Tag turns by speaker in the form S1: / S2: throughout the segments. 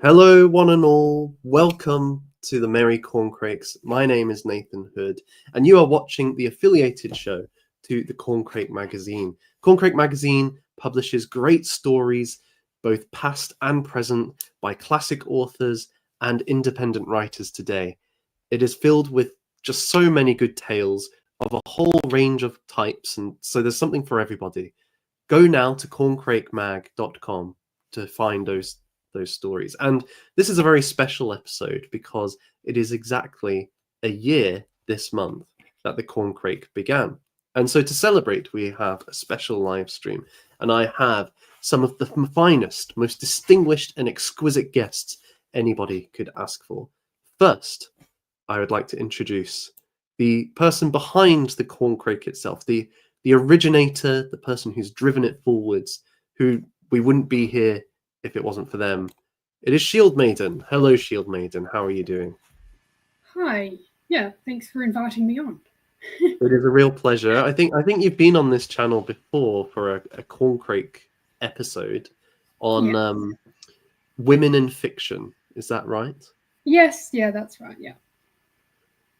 S1: Hello, one and all. Welcome to the Merry Corncrakes. My name is Nathan Hood, and you are watching the affiliated show to the Corncrake Magazine. Corncrake Magazine publishes great stories, both past and present, by classic authors and independent writers today. It is filled with just so many good tales of a whole range of types, and so there's something for everybody. Go now to corncrakemag.com to find those stories. And this is a very special episode because it is exactly a year this month that the Corncrake began. And so to celebrate, we have a special live stream, and I have some of the finest, most distinguished and exquisite guests anybody could ask for. First, I would like to introduce the person behind the Corncrake itself, the originator, the person who's driven it forwards, who we wouldn't be here if it wasn't for them. It is Shield Maiden. Hello, Shield Maiden. How are you doing?
S2: Hi. Yeah, thanks for inviting me on.
S1: It is a real pleasure. I think you've been on this channel before for a Corncrake episode on women in fiction. Is that right?
S2: Yes, yeah, that's right, yeah.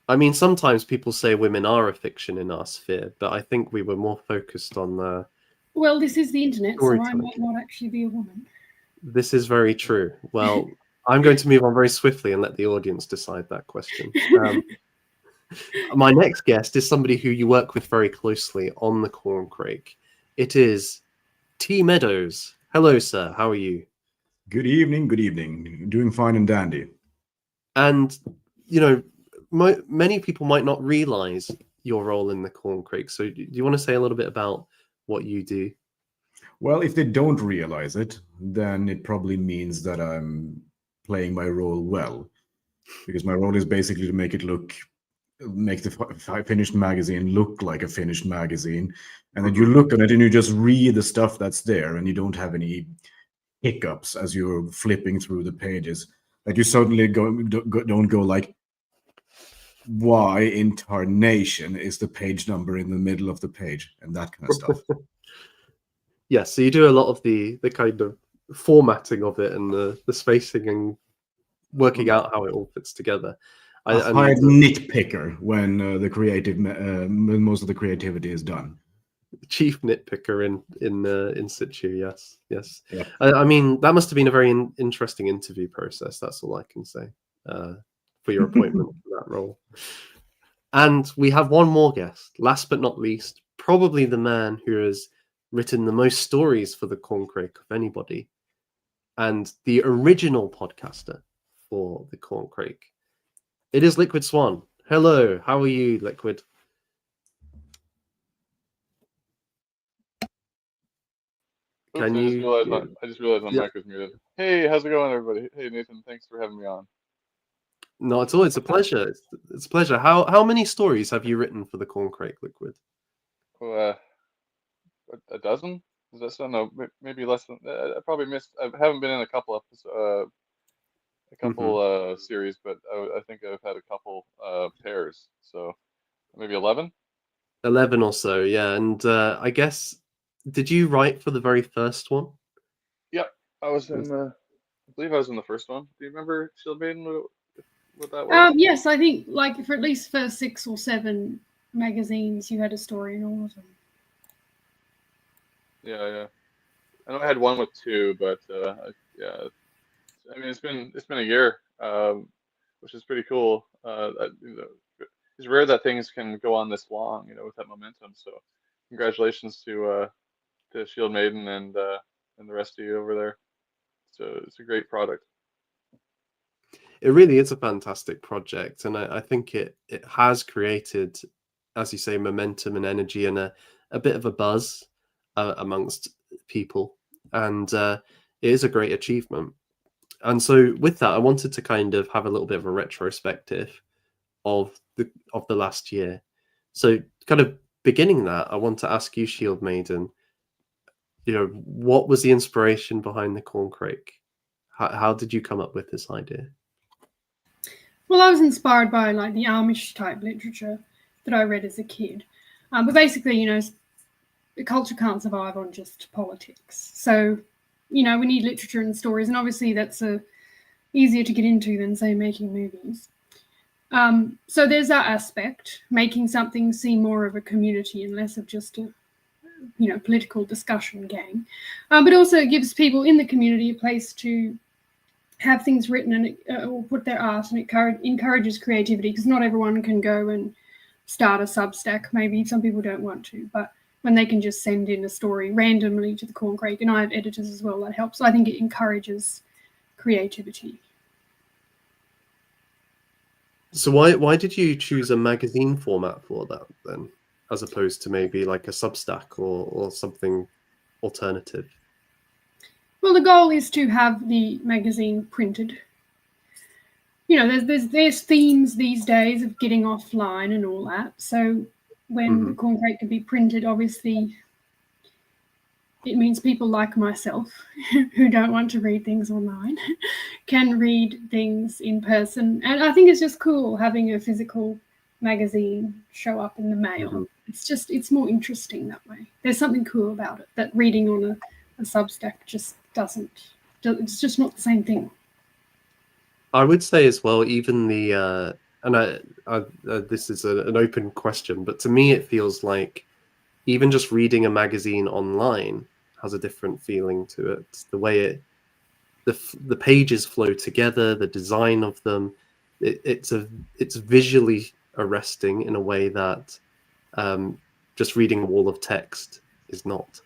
S1: I mean, sometimes people say women are a fiction in our sphere, but I think we were more focused on
S2: Well, this is the internet, so I might not actually be a woman.
S1: This is very true. Well, I'm going to move on very swiftly and let the audience decide that question. My next guest is somebody who you work with very closely on the Corncrake. It is T. Meadows. Hello, sir. How are you?
S3: Good evening. Good evening. Doing fine and dandy.
S1: And, you know, many people might not realize your role in the Corncrake. So do you want to say a little bit about what you do?
S3: Well, if they don't realize it, then it probably means that I'm playing my role well, because my role is basically to make the finished magazine look like a finished magazine, and then you look at it and you just read the stuff that's there, and you don't have any hiccups as you're flipping through the pages. Like you suddenly don't go like, why in tarnation is the page number in the middle of the page, and that kind of stuff.
S1: Yes, so you do a lot of the kind of formatting of it and the spacing and working out how it all fits togetger.
S3: A hired nitpicker when most of the creativity is done.
S1: Chief nitpicker in situ, yes.
S3: Yeah.
S1: I mean, that must have been a very interesting interview process. That's all I can say for your appointment for that role. And we have one more guest, last but not least, probably the man who has written the most stories for the Corncrake of anybody, and the original podcaster for the Corncrake. It is Liquid Swan. Hello, how are you, Liquid?
S4: I just realized my mic was muted. Hey, how's it going, everybody? Hey, Nathan, thanks for having me on.
S1: No, it's always a pleasure. It's a pleasure. How many stories have you written for the Corncrake, Liquid?
S4: A dozen? Does that sound? No, maybe less than. I probably missed. I haven't been in a couple episodes, series, but I think I've had a couple pairs. So maybe 11.
S1: 11 or so, yeah. And I guess, did you write for the very first one?
S4: Yep, I was in. I believe I was in the first one. Do you remember Shield Maiden? What that was?
S2: Yes, I think like for at least for 6 or 7 magazines, you had a story in all of them.
S4: Yeah. I know I had one with 2, but yeah. I mean, it's been a year, which is pretty cool. It's rare that things can go on this long, with that momentum. So, congratulations to Shield Maiden and the rest of you over there. So it's a great product.
S1: It really is a fantastic project, and I think it has created, as you say, momentum and energy and a bit of a buzz amongst people, and it is a great achievement. And so with that, I wanted to kind of have a little bit of a retrospective of the last year. So kind of beginning that, I want to ask you, Shield Maiden, what was the inspiration behind the Corncrake? How did you come up with this idea?
S2: Well, I was inspired by like the Amish type literature that I read as a kid. But basically, the culture can't survive on just politics. So, we need literature and stories, and obviously that's a easier to get into than, say, making movies. So there's that aspect, making something seem more of a community and less of just a, political discussion gang. But also it gives people in the community a place to have things written and or put their art, and it encourages creativity, because not everyone can go and start a Substack. Maybe some people don't want to, but when they can just send in a story randomly to the Corncrake, and I have editors as well, that helps. I think it encourages creativity.
S1: So why did you choose a magazine format for that then, as opposed to maybe like a Substack or something alternative?
S2: Well, the goal is to have the magazine printed. There's themes these days of getting offline and all that. So when the Corncrake can be printed, obviously it means people like myself who don't want to read things online can read things in person. And I think it's just cool having a physical magazine show up in the mail. It's more interesting that way. There's something cool about it that reading on a Substack just doesn't. It's just not the same thing.
S1: I would say as well, even the this is an open question, but to me it feels like even just reading a magazine online has a different feeling to it. The way the pages flow together, the design of them, it's visually arresting in a way that just reading a wall of text is not.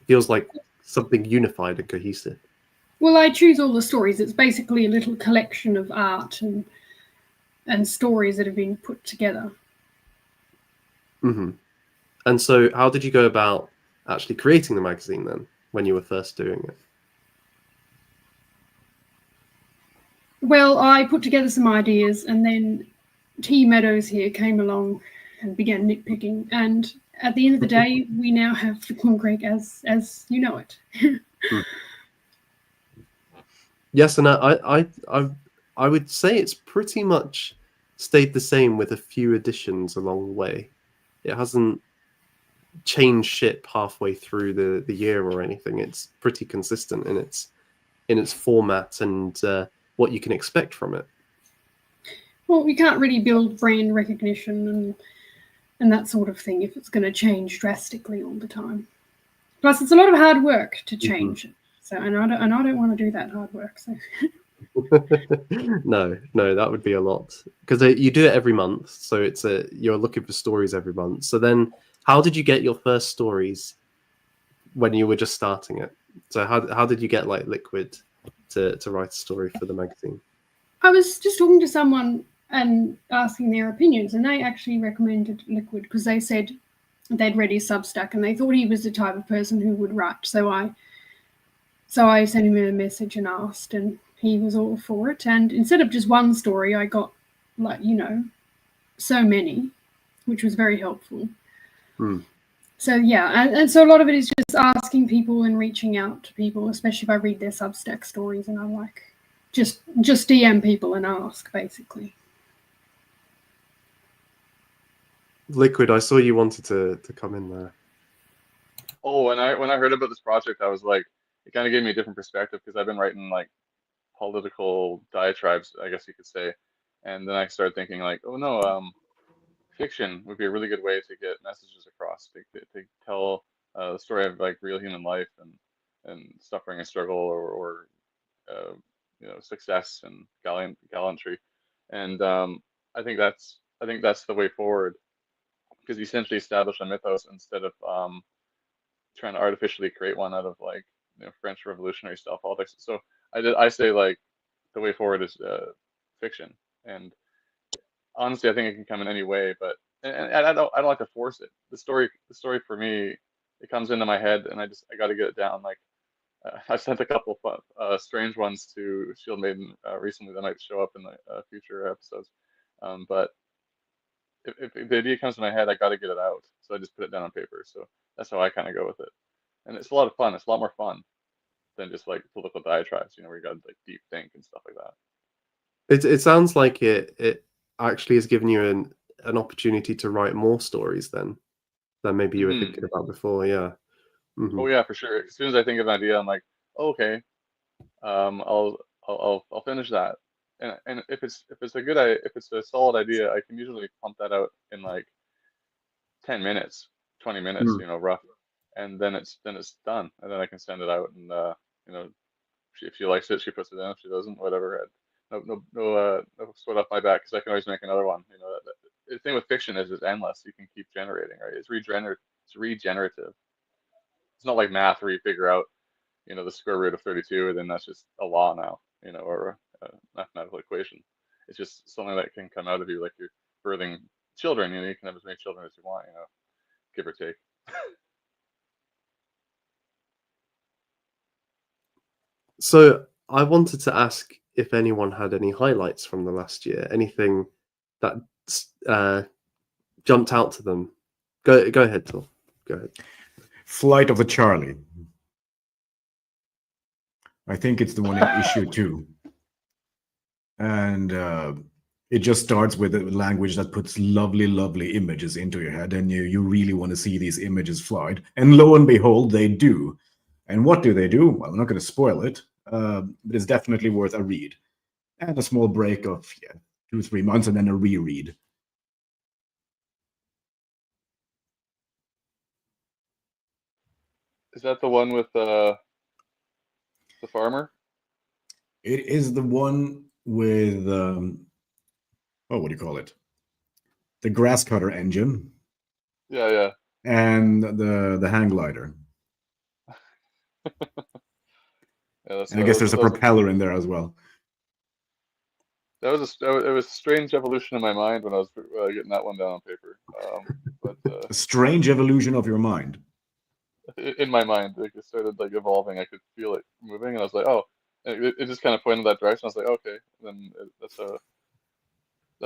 S1: It feels like something unified and cohesive.
S2: Well, I choose all the stories. It's basically a little collection of art and stories that have been put together.
S1: And so how did you go about actually creating the magazine then, when you were first doing it?
S2: Well, I put together some ideas, and then T. Meadows here came along and began nitpicking. And at the end of the day, we now have the Corncrake as you know it.
S1: Yes, and I would say it's pretty much stayed the same with a few additions along the way. It hasn't changed ship halfway through the year or anything. It's pretty consistent in its format and what you can expect from it.
S2: Well, we can't really build brand recognition and that sort of thing if it's going to change drastically all the time. Plus, it's a lot of hard work to change it. So, and I don't want to do that hard work. So.
S1: No, that would be a lot, because you do it every month. So you're looking for stories every month. So then, how did you get your first stories when you were just starting it? So how did you get like Liquid to write a story for the magazine?
S2: I was just talking to someone and asking their opinions, and they actually recommended Liquid because they said they'd read his Substack and they thought he was the type of person who would write. So I sent him a message and asked, and he was all for it. And instead of just one story, I got so many, which was very helpful. So yeah, and so a lot of it is just asking people and reaching out to people, especially if I read their Substack stories and I'm like, just DM people and ask, basically.
S1: Liquid, I saw you wanted to come in there.
S4: Oh, when I heard about this project, I was like, it kind of gave me a different perspective, because I've been writing like political diatribes, I guess you could say, and then I started thinking like, oh no, fiction would be a really good way to get messages across, to tell the story of like real human life and suffering and struggle, or success and gallantry, and I think that's the way forward, because you essentially establish a mythos instead of trying to artificially create one out of like French Revolutionary style politics. So I say like the way forward is fiction, and honestly I think it can come in any way, but and I don't like to force it. The story for me, it comes into my head and I got to get it down. Like I sent a couple strange ones to Shield Maiden recently that might show up in the future episodes, but if the idea comes to my head, I got to get it out. So I just put it down on paper. So that's how I kind of go with it. And it's a lot of fun. It's a lot more fun than just like political diatribes, where you got to like deep think and stuff like that.
S1: It sounds like it actually has given you an opportunity to write more stories than maybe you were thinking about before. Yeah.
S4: Oh yeah, for sure. As soon as I think of an idea, I'm like, oh, okay, I'll I'll finish that. And if it's a if it's a solid idea, I can usually pump that out in like 10 minutes, 20 minutes,
S1: Mm.
S4: rough, and then it's done, and then I can send it out, and if she likes it, she puts it in. If she doesn't, whatever. No sweat off my back because I can always make another one. The thing with fiction is it's endless. You can keep generating, right? It's regenerative. It's regenerative. It's not like math where you figure out, the square root of 32, and then that's just a law now, or a mathematical equation. It's just something that can come out of you, like you're birthing children. You can have as many children as you want, give or take.
S1: So I wanted to ask if anyone had any highlights from the last year, anything that jumped out to them. Go ahead, Tom. Go ahead.
S3: Flight of the Charlie. I think it's the one in issue 2. And it just starts with a language that puts lovely, lovely images into your head, and you really want to see these images fly. And lo and behold, they do. And what do they do? Well, I'm not going to spoil it, but it's definitely worth a read. And a small break of 2-3 months, and then a reread.
S4: Is that the one with the farmer?
S3: It is the one with what do you call it? The grass cutter engine.
S4: Yeah.
S3: And the hang glider.
S4: Yeah,
S3: and I guess there's a propeller in there as well.
S4: It was a strange evolution in my mind when I was getting that one down on paper. But
S3: a strange evolution of your mind.
S4: In my mind, like it started like evolving. I could feel it moving, and I was like, oh, and it just kind of pointed that direction. I was like, okay, then that's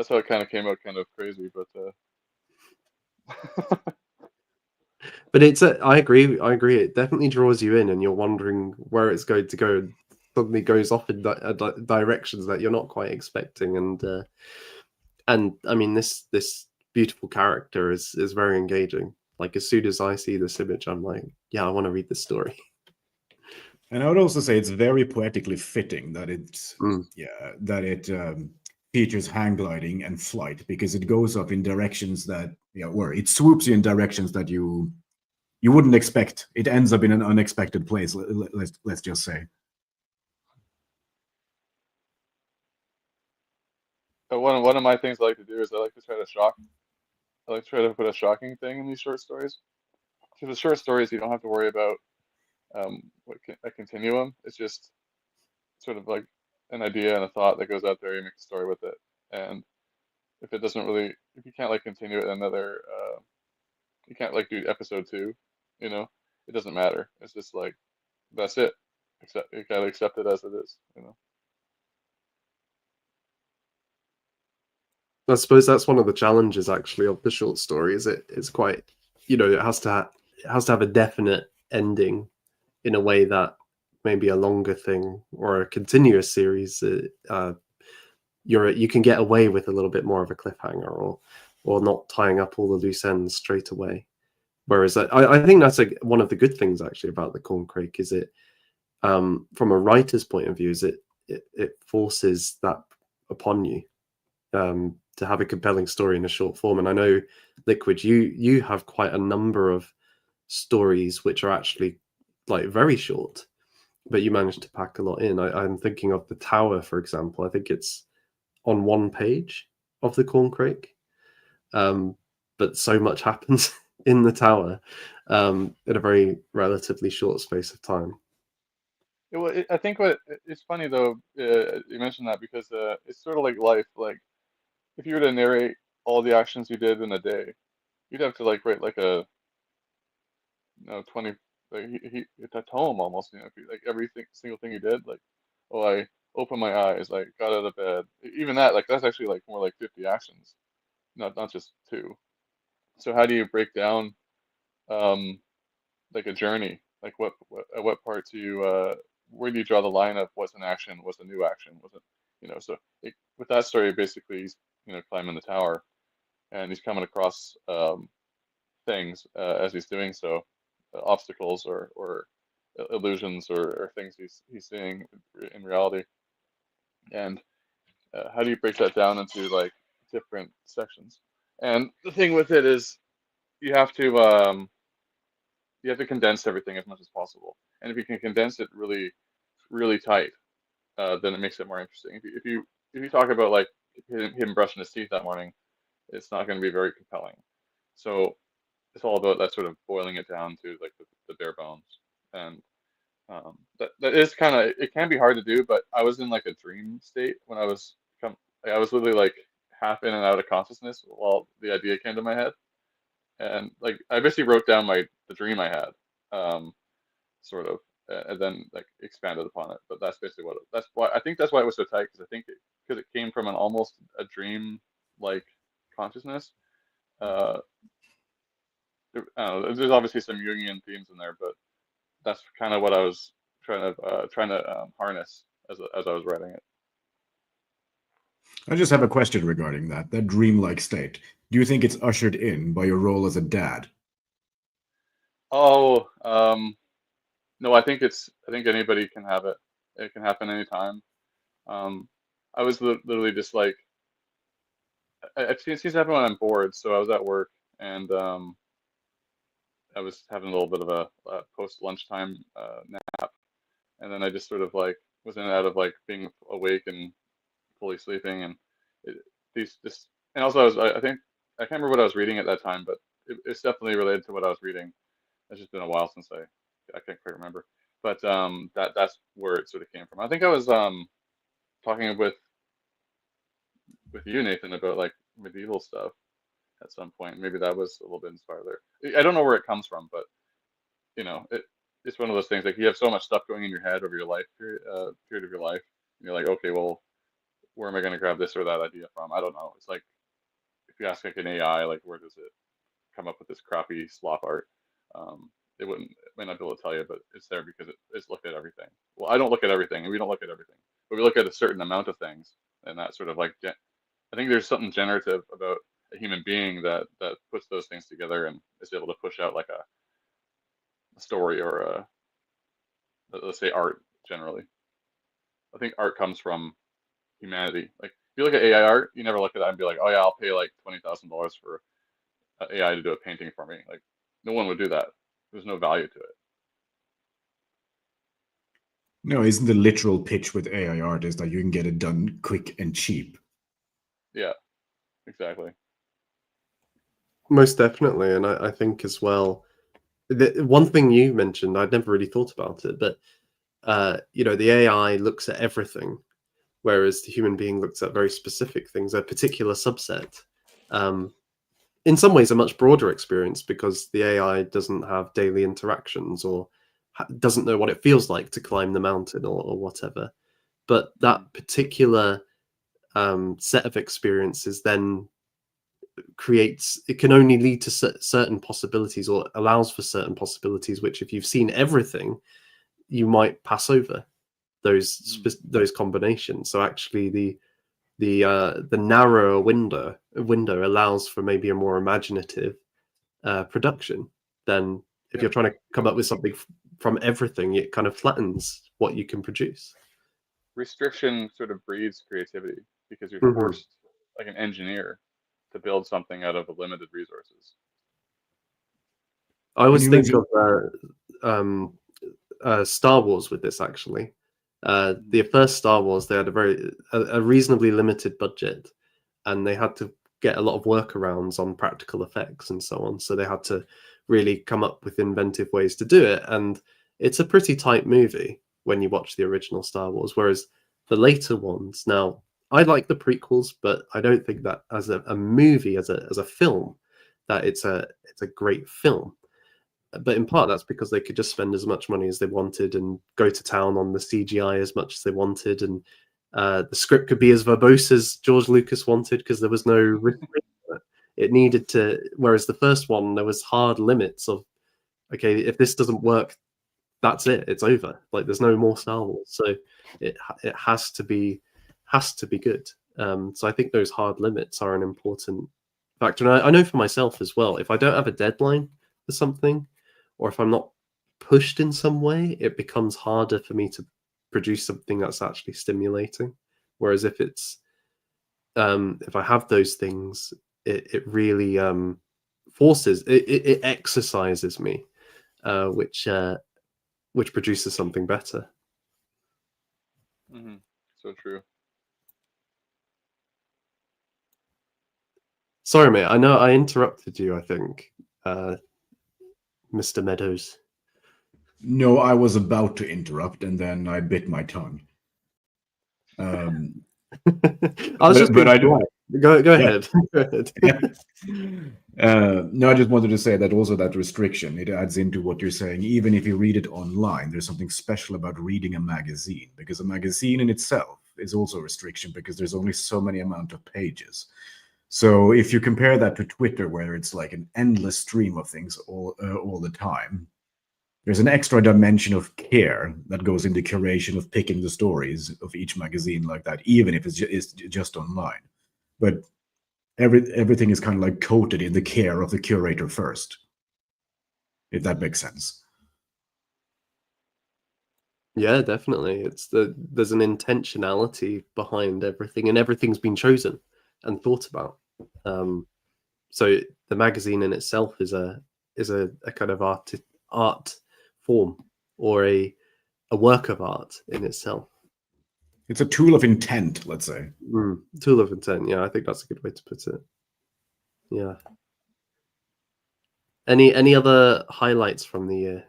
S4: how it kind of came out, kind of crazy, but.
S1: But I agree. It definitely draws you in, and you're wondering where it's going to go. And suddenly goes off in directions that you're not quite expecting, and I mean this beautiful character is very engaging. Like as soon as I see this image, I'm like, yeah, I want to read this story.
S3: And I would also say it's very poetically fitting that it features hang gliding and flight, because it goes up in directions that where it swoops you in directions that you wouldn't expect. It ends up in an unexpected place. Let's just say.
S4: But one of my things I like to do is I like to try to shock. I like to try to put a shocking thing in these short stories. So the short stories, you don't have to worry about a continuum. It's just sort of like an idea and a thought that goes out there. You make a story with it, and if you can't like continue it in another, you can't like do episode 2. It doesn't matter. It's just like that's it. You gotta accept it as it is.
S1: I suppose that's one of the challenges actually of the short story. It's quite, it has to have a definite ending in a way that maybe a longer thing or a continuous series, you can get away with a little bit more of a cliffhanger or not tying up all the loose ends straight away. Whereas I think that's one of the good things actually about the Corncrake is it, from a writer's point of view, is it forces that upon you. To have a compelling story in a short form. And I know, Liquid, you have quite a number of stories which are actually like very short, but you managed to pack a lot in. I'm thinking of The Tower, for example. I think it's on one page of the Corncrake, but so much happens in The Tower in a very relatively short space of time.
S4: I think it's funny though, you mentioned that because it's sort of like life. Like if you were to narrate all the actions you did in a day, you'd have to like write like a 20 like it's a tome almost. Like single thing you did. Like, oh, I opened my eyes, I got out of bed. Even that, like that's actually like more like 50 actions, not just 2. So how do you break down like a journey? Like at what part do you where do you draw the line of what's an action, what's a new action, was it so with that story basically he's climbing the tower and he's coming across things as he's doing so, obstacles or illusions or things he's seeing in reality, and how do you break that down into like different sections? And the thing with it is you have to condense everything as much as possible. And if you can condense it really, really tight, then it makes it more interesting. If you talk about like him brushing his teeth that morning, it's not going to be very compelling. So it's all about that sort of boiling it down to like the bare bones. And that is kind of, it can be hard to do, but I was in like a dream state when I was literally like half in and out of consciousness while the idea came to my head. And like I basically wrote down the dream I had, sort of, and then like expanded upon it. But that's basically that's why I think that's why it was so tight, because I think because it came from an almost a dream like consciousness. Uh, I don't know, there's obviously some Jungian themes in there, but that's kind of what I was trying to harness as I was writing it.
S3: I just have a question regarding that dreamlike state. Do you think it's ushered in by your role as a dad?
S4: Oh, no, I think anybody can have it. It can happen anytime. Um, I was literally just like, it seems to happen when I'm bored. So I was at work and I was having a little bit of a post lunchtime nap, and then I just sort of like was in and out of like being awake and fully sleeping, and it, these just and also I think I can't remember what I was reading at that time, but it's definitely related to what I was reading. It's just been a while since I can't quite remember, but that's where it sort of came from. I think I was talking with you, Nathan, about like medieval stuff at some point. Maybe that was a little bit inspired there. I don't know where it comes from, but you know, it's one of those things like you have so much stuff going in your head over your life period of your life. And you're like, okay, well, where am I going to grab this or that idea from? I don't know. It's like if you ask like an AI, like where does it come up with this crappy slop art? It may not be able to tell you, but it's there because it's looked at everything. Well, I don't look at everything, and we don't look at everything, but we look at a certain amount of things, and that sort of like I think there's something generative about a human being that puts those things together and is able to push out like a story or let's say art generally. I think art comes from humanity. Like if you look at AI art, you never look at that and be like, oh yeah, I'll pay like $20,000 for AI to do a painting for me. Like no one would do that. There's no value to it.
S3: No, isn't the literal pitch with AI art is that you can get it done quick and cheap?
S4: Yeah, exactly.
S1: Most definitely, and I think as well, one thing you mentioned, I'd never really thought about it, but the AI looks at everything, whereas the human being looks at very specific things, a particular subset. In some ways, a much broader experience because the AI doesn't have daily interactions or doesn't know what it feels like to climb the mountain or whatever. But that particular set of experiences then it can only lead to certain possibilities or allows for certain possibilities, which if you've seen everything, you might pass over those combinations. So actually the narrower window allows for maybe a more imaginative production than if you're trying to come up with something from everything. It kind of flattens what you can produce.
S4: Restriction sort of breeds creativity because you're forced, like an engineer, to build something out of limited resources.
S1: I always think of Star Wars with this actually. The first Star Wars, they had a reasonably limited budget, and they had to get a lot of workarounds on practical effects and so on. So they had to really come up with inventive ways to do it. And it's a pretty tight movie when you watch the original Star Wars, whereas the later ones, now I like the prequels, but I don't think that as a movie, as a film, that it's a great film. But in part that's because they could just spend as much money as they wanted and go to town on the CGI as much as they wanted, and the script could be as verbose as George Lucas wanted because there was no restraint. It needed to, whereas the first one there was hard limits of, okay, if this doesn't work, that's it, it's over. Like there's no more Star Wars, so it has to be good. So I think those hard limits are an important factor, and I know for myself as well, if I don't have a deadline for something, or if I'm not pushed in some way, it becomes harder for me to produce something that's actually stimulating. Whereas if it's if I have those things, it really forces it exercises me, which produces something better.
S4: Mm-hmm. So true.
S1: Sorry, mate. I know I interrupted you. I think, Mr. Meadows.
S3: No, I was about to interrupt, and then I bit my tongue.
S1: I was just being polite. Go ahead. Go ahead.
S3: No, I just wanted to say that also that restriction, it adds into what you're saying. Even if you read it online, there's something special about reading a magazine, because a magazine in itself is also a restriction because there's only so many amount of pages. So if you compare that to Twitter, where it's like an endless stream of things all the time, there's an extra dimension of care that goes into curation of picking the stories of each magazine like that, even if it's just online. But everything is kind of like coated in the care of the curator first, if that makes sense.
S1: Yeah, definitely. There's an intentionality behind everything, and everything's been chosen and thought about. So the magazine in itself is a kind of art form, or a work of art in itself.
S3: It's a tool of intent, let's say.
S1: Tool of intent. Yeah, I think that's a good way to put it. Yeah. Any other highlights from the year?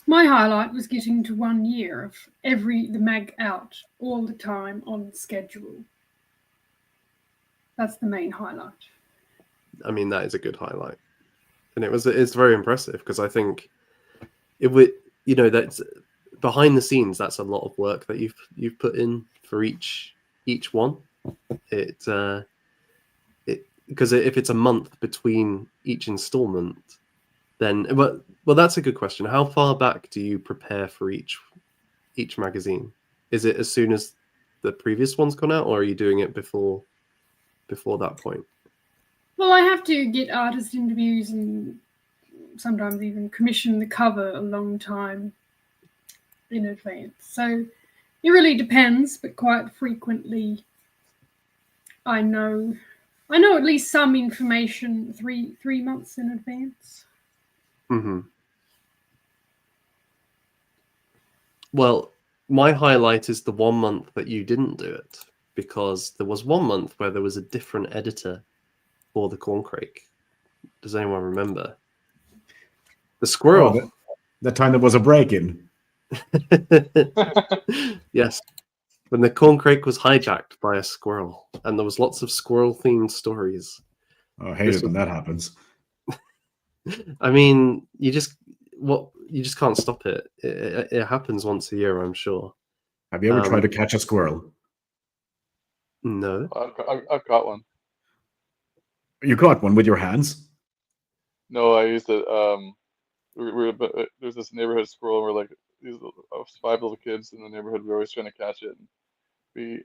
S2: My highlight was getting to 1 year of the mag out all the time on schedule. That's the main highlight.
S1: I mean, that is a good highlight, and it's very impressive, because I think it would, that's behind the scenes. That's a lot of work that you've put in for each one. Because if it's a month between each installment, then well, that's a good question. How far back do you prepare for each magazine? Is it as soon as the previous one's gone out, or are you doing it before that point?
S2: Well, I have to get artist interviews and sometimes even commission the cover a long time in advance. So it really depends, but quite frequently I know at least some information 3 months in advance.
S1: Mm-hmm. Well, my highlight is the 1 month that you didn't do it, because there was 1 month where there was a different editor for the Corncrake. Does anyone remember? The squirrel.
S3: Oh, that time there was a break-in.
S1: Yes. When the Corncrake was hijacked by a squirrel, and there was lots of squirrel-themed stories.
S3: Oh, I hate it when that happens.
S1: I mean, you just can't stop it. It happens once a year, I'm sure.
S3: Have you ever tried to catch a squirrel?
S1: No.
S4: I've got one.
S3: You caught one with your hands?
S4: No, I used it. There's this neighborhood squirrel, and we're like these 5 little kids in the neighborhood. We're always trying to catch it. And we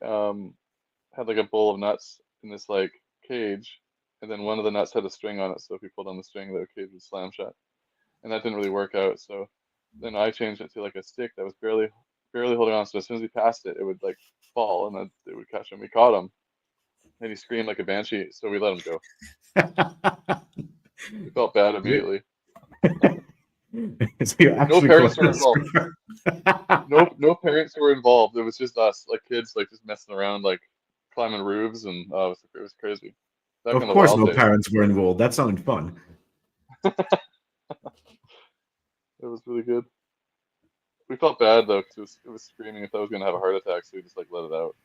S4: had like a bowl of nuts in this like cage, and then one of the nuts had a string on it. So if you pulled on the string, the cage would slam shut. And that didn't really work out. So then I changed it to like a stick that was barely holding on. So as soon as we passed it, it would like fall, and then it would catch him. We caught him, and he screamed like a banshee. So we let him go. We felt bad immediately.
S3: So you
S4: No parents were involved. No parents were involved. It was just us, like kids, like just messing around, like climbing roofs, and it was crazy. Back
S3: Of
S4: in the
S3: course,
S4: wild
S3: no
S4: days.
S3: parents were involved. That sounded fun.
S4: It was really good. We felt bad though, because it was screaming if I was gonna have a heart attack, so we just like let it out.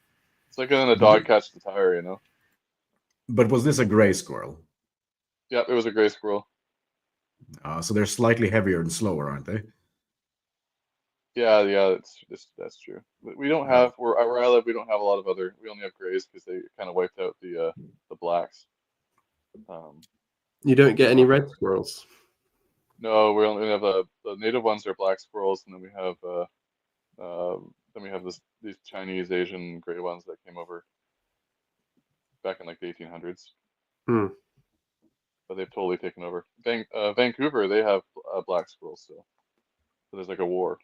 S4: It's like letting a dog catch the tire, you know?
S3: But was this a gray squirrel?
S4: Yeah, it was a gray squirrel.
S3: So they're slightly heavier and slower, aren't they?
S4: Yeah, that's true. We don't have where I live. We don't have a lot of other. We only have grays because they kind of wiped out the blacks.
S1: You don't get any red squirrels?
S4: No, we only have the native ones are black squirrels, and then we have these Chinese Asian gray ones that came over back in like the 1800s. But they've totally taken over. Vancouver, they have black squirrels still. So there's like a war,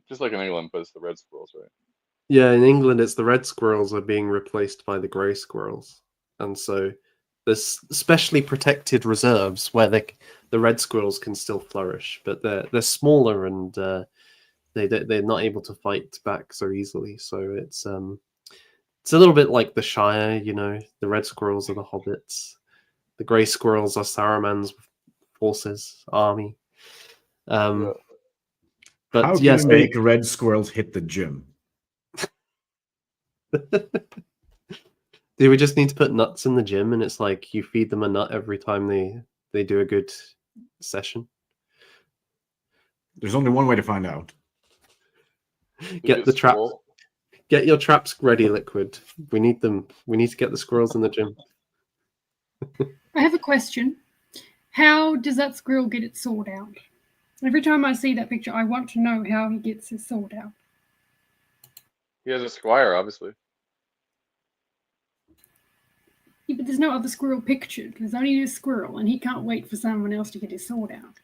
S4: just like in England, but it's the red squirrels, right?
S1: Yeah, in England, it's the red squirrels are being replaced by the grey squirrels, and so there's specially protected reserves where the red squirrels can still flourish, but they're smaller and they're not able to fight back so easily. So it's a little bit like the Shire, you know. The red squirrels are the hobbits, the grey squirrels are Saruman's forces, army.
S4: Yeah.
S1: But
S3: How can
S1: yes,
S3: you make red squirrels hit the gym?
S1: do we just need to put nuts in the gym, and it's like you feed them a nut every time they do a good session?
S3: There's only one way to find out.
S1: Get the traps. Get your traps ready, Liquid. We need them. We need to get the squirrels in the gym.
S2: I have a question. How does that squirrel get its sword out? Every time I see that picture, I want to know how he gets his sword out.
S4: He has a squire, obviously.
S2: Yeah, but there's no other squirrel pictured. There's only this squirrel, and he can't wait for someone else to get his sword out.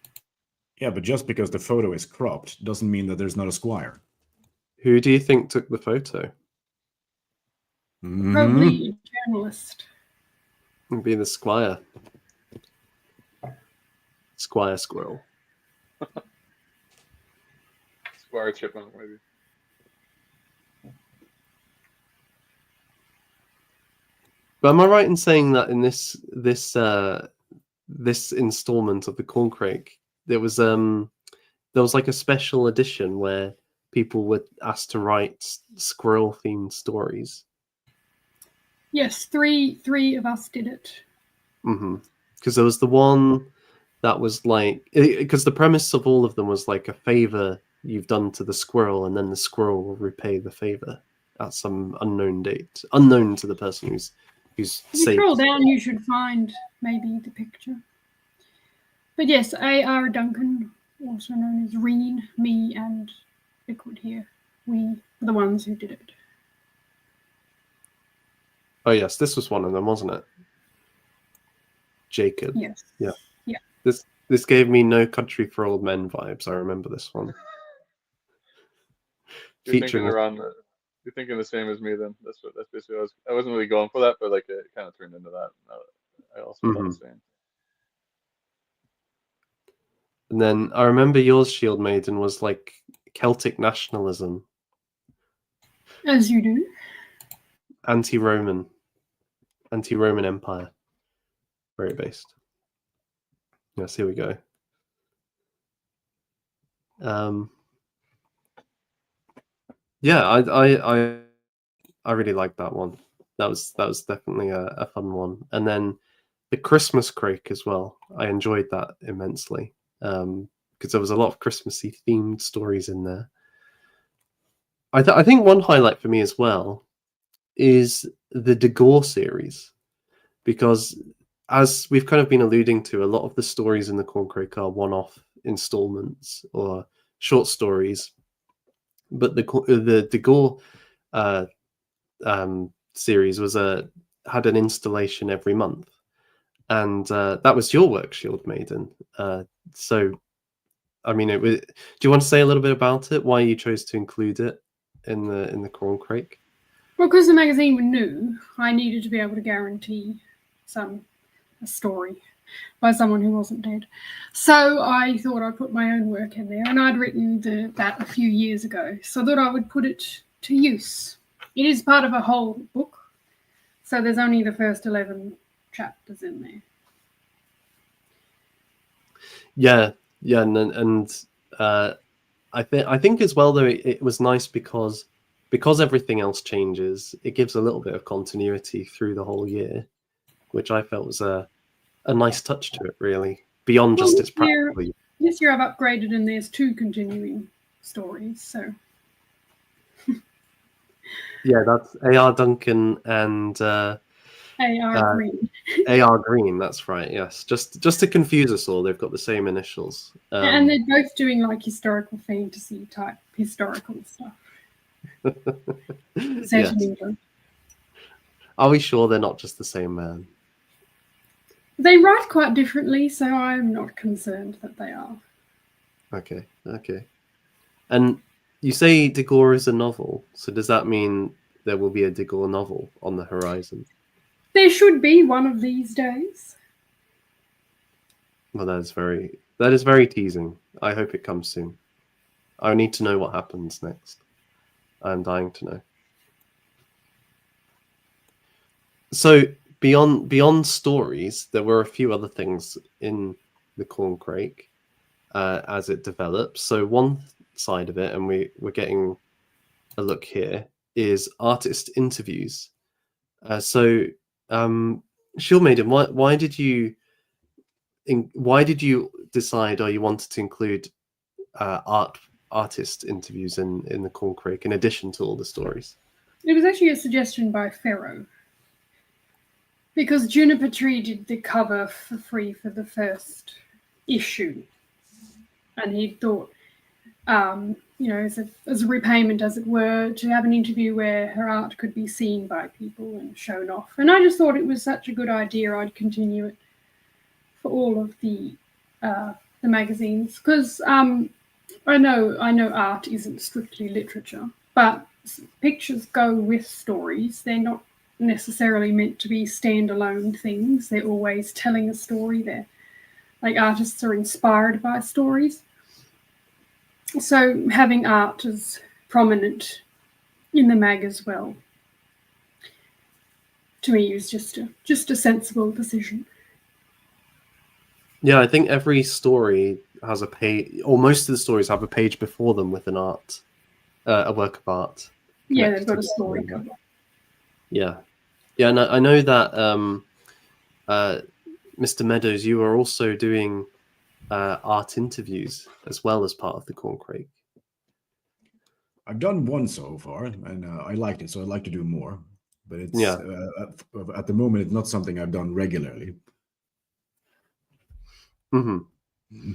S3: Yeah, but just because the photo is cropped doesn't mean that there's not a squire.
S1: Who do you think took the photo?
S2: Probably a journalist.
S1: It'd be the squire. Squire squirrel.
S4: Squire chipmunk, maybe.
S1: But am I right in saying that in this installment of the Corncrake, there was like a special edition where people were asked to write squirrel themed stories?
S2: Yes, three of us did it.
S1: Because there was the one that was like, because the premise of all of them was like a favor you've done to the squirrel, and then the squirrel will repay the favor at some unknown date, unknown to the person who's
S2: If you
S1: saved.
S2: scroll down, you should find maybe the picture. But yes, A.R. Duncan, also known as Reen, me, and Liquid here. We were the ones who did it.
S1: Oh yes, this was one of them, wasn't it? Jacob.
S2: Yes.
S1: Yeah.
S2: Yeah.
S1: This gave me No Country for Old Men vibes. I remember this one.
S4: You're thinking the same as me then. That's basically what I wasn't really going for that, but like it kind of turned into that. I also thought the same.
S1: And then I remember yours, Shield Maiden, was like Celtic nationalism.
S2: As you do.
S1: Anti-Roman Empire. Very based. Yes, here we go. Yeah, I really liked that one. That was definitely a fun one. And then the Christmas Crake as well. I enjoyed that immensely because there was a lot of Christmassy themed stories in there. I think one highlight for me as well is the De Gore series, because as we've kind of been alluding to, a lot of the stories in the Corncrake are one-off installments or short stories, but the De Gore series had an installation every month, and that was your work, Shield Maiden. So, I mean, do you want to say a little bit about it? Why you chose to include it in the Corncrake?
S2: Well, because the magazine was new, I needed to be able to guarantee a story by someone who wasn't dead. So I thought I'd put my own work in there, and I'd written that a few years ago. So I thought I would put it to use. It is part of a whole book, so there's only the first 11 chapters in there.
S1: Yeah, and I think as well though it was nice because everything else changes. It gives a little bit of continuity through the whole year, which I felt was a nice touch to it, really, beyond just its practical.
S2: This year I've upgraded, and there's 2 continuing stories. So
S1: yeah, that's A.R. Duncan and
S2: A.R. Green.
S1: A.R. Green, that's right. Yes, just to confuse us all, they've got the same initials.
S2: And they're both doing like historical fantasy type historical stuff.
S1: Yes. Are we sure they're not just the same man?
S2: They write quite differently, so I'm not concerned that they are.
S1: Okay. And you say Digor is a novel, so does that mean there will be a Digor novel on the horizon?
S2: There should be one of these days.
S1: Well, that is very teasing. I hope it comes soon. I need to know what happens next. I'm dying to know. So beyond stories, there were a few other things in the Corncrake as it develops. So one side of it, and we're getting a look here, is artist interviews. Shield Maiden, why did you decide, or you wanted to include artist interviews in the Corncrake in addition to all the stories?
S2: It was actually a suggestion by Pharaoh. Because Juniper Tree did the cover for free for the first issue. And he thought, as a repayment, as it were, to have an interview where her art could be seen by people and shown off. And I just thought it was such a good idea, I'd continue it for all of the magazines. Because I know art isn't strictly literature, but pictures go with stories. They're not necessarily meant to be standalone things. They're always telling a story. They're like, artists are inspired by stories. So having art as prominent in the mag as well, to me, is just a sensible decision.
S1: Yeah, I think every story has a page, or most of the stories have a page before them with a work of art.
S2: Yeah, they've got a story cover.
S1: Yeah, and I know that Mr. Meadows, you are also doing art interviews as well as part of the Corncrake.
S3: I've done one so far, and I liked it, so I'd like to do more. But it's at the moment, it's not something I've done regularly.
S1: Mm-hmm.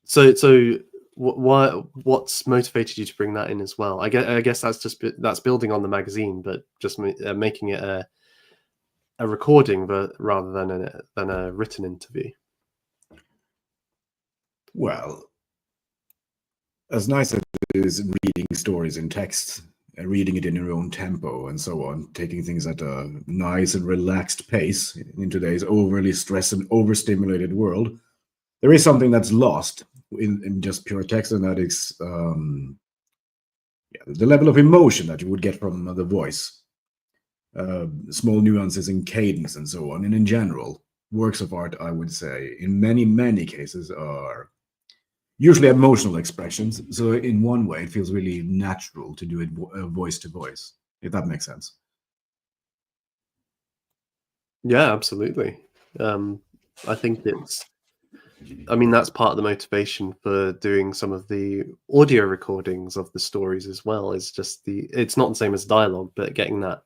S1: So what's motivated you to bring that in as well? I guess that's building on the magazine, but just making it a recording, but rather than a written interview.
S3: Well, as nice as it is reading stories in text, reading it in your own tempo and so on, taking things at a nice and relaxed pace in today's overly stressed and overstimulated world, there is something that's lost in just pure text, and that is the level of emotion that you would get from the voice. Small nuances in cadence and so on. And in general, works of art, I would say, in many, many cases are usually emotional expressions. So in one way, it feels really natural to do it voice to voice, if that makes sense.
S1: Yeah, absolutely. I think that's part of the motivation for doing some of the audio recordings of the stories as well. Is just it's not the same as dialogue, but getting that,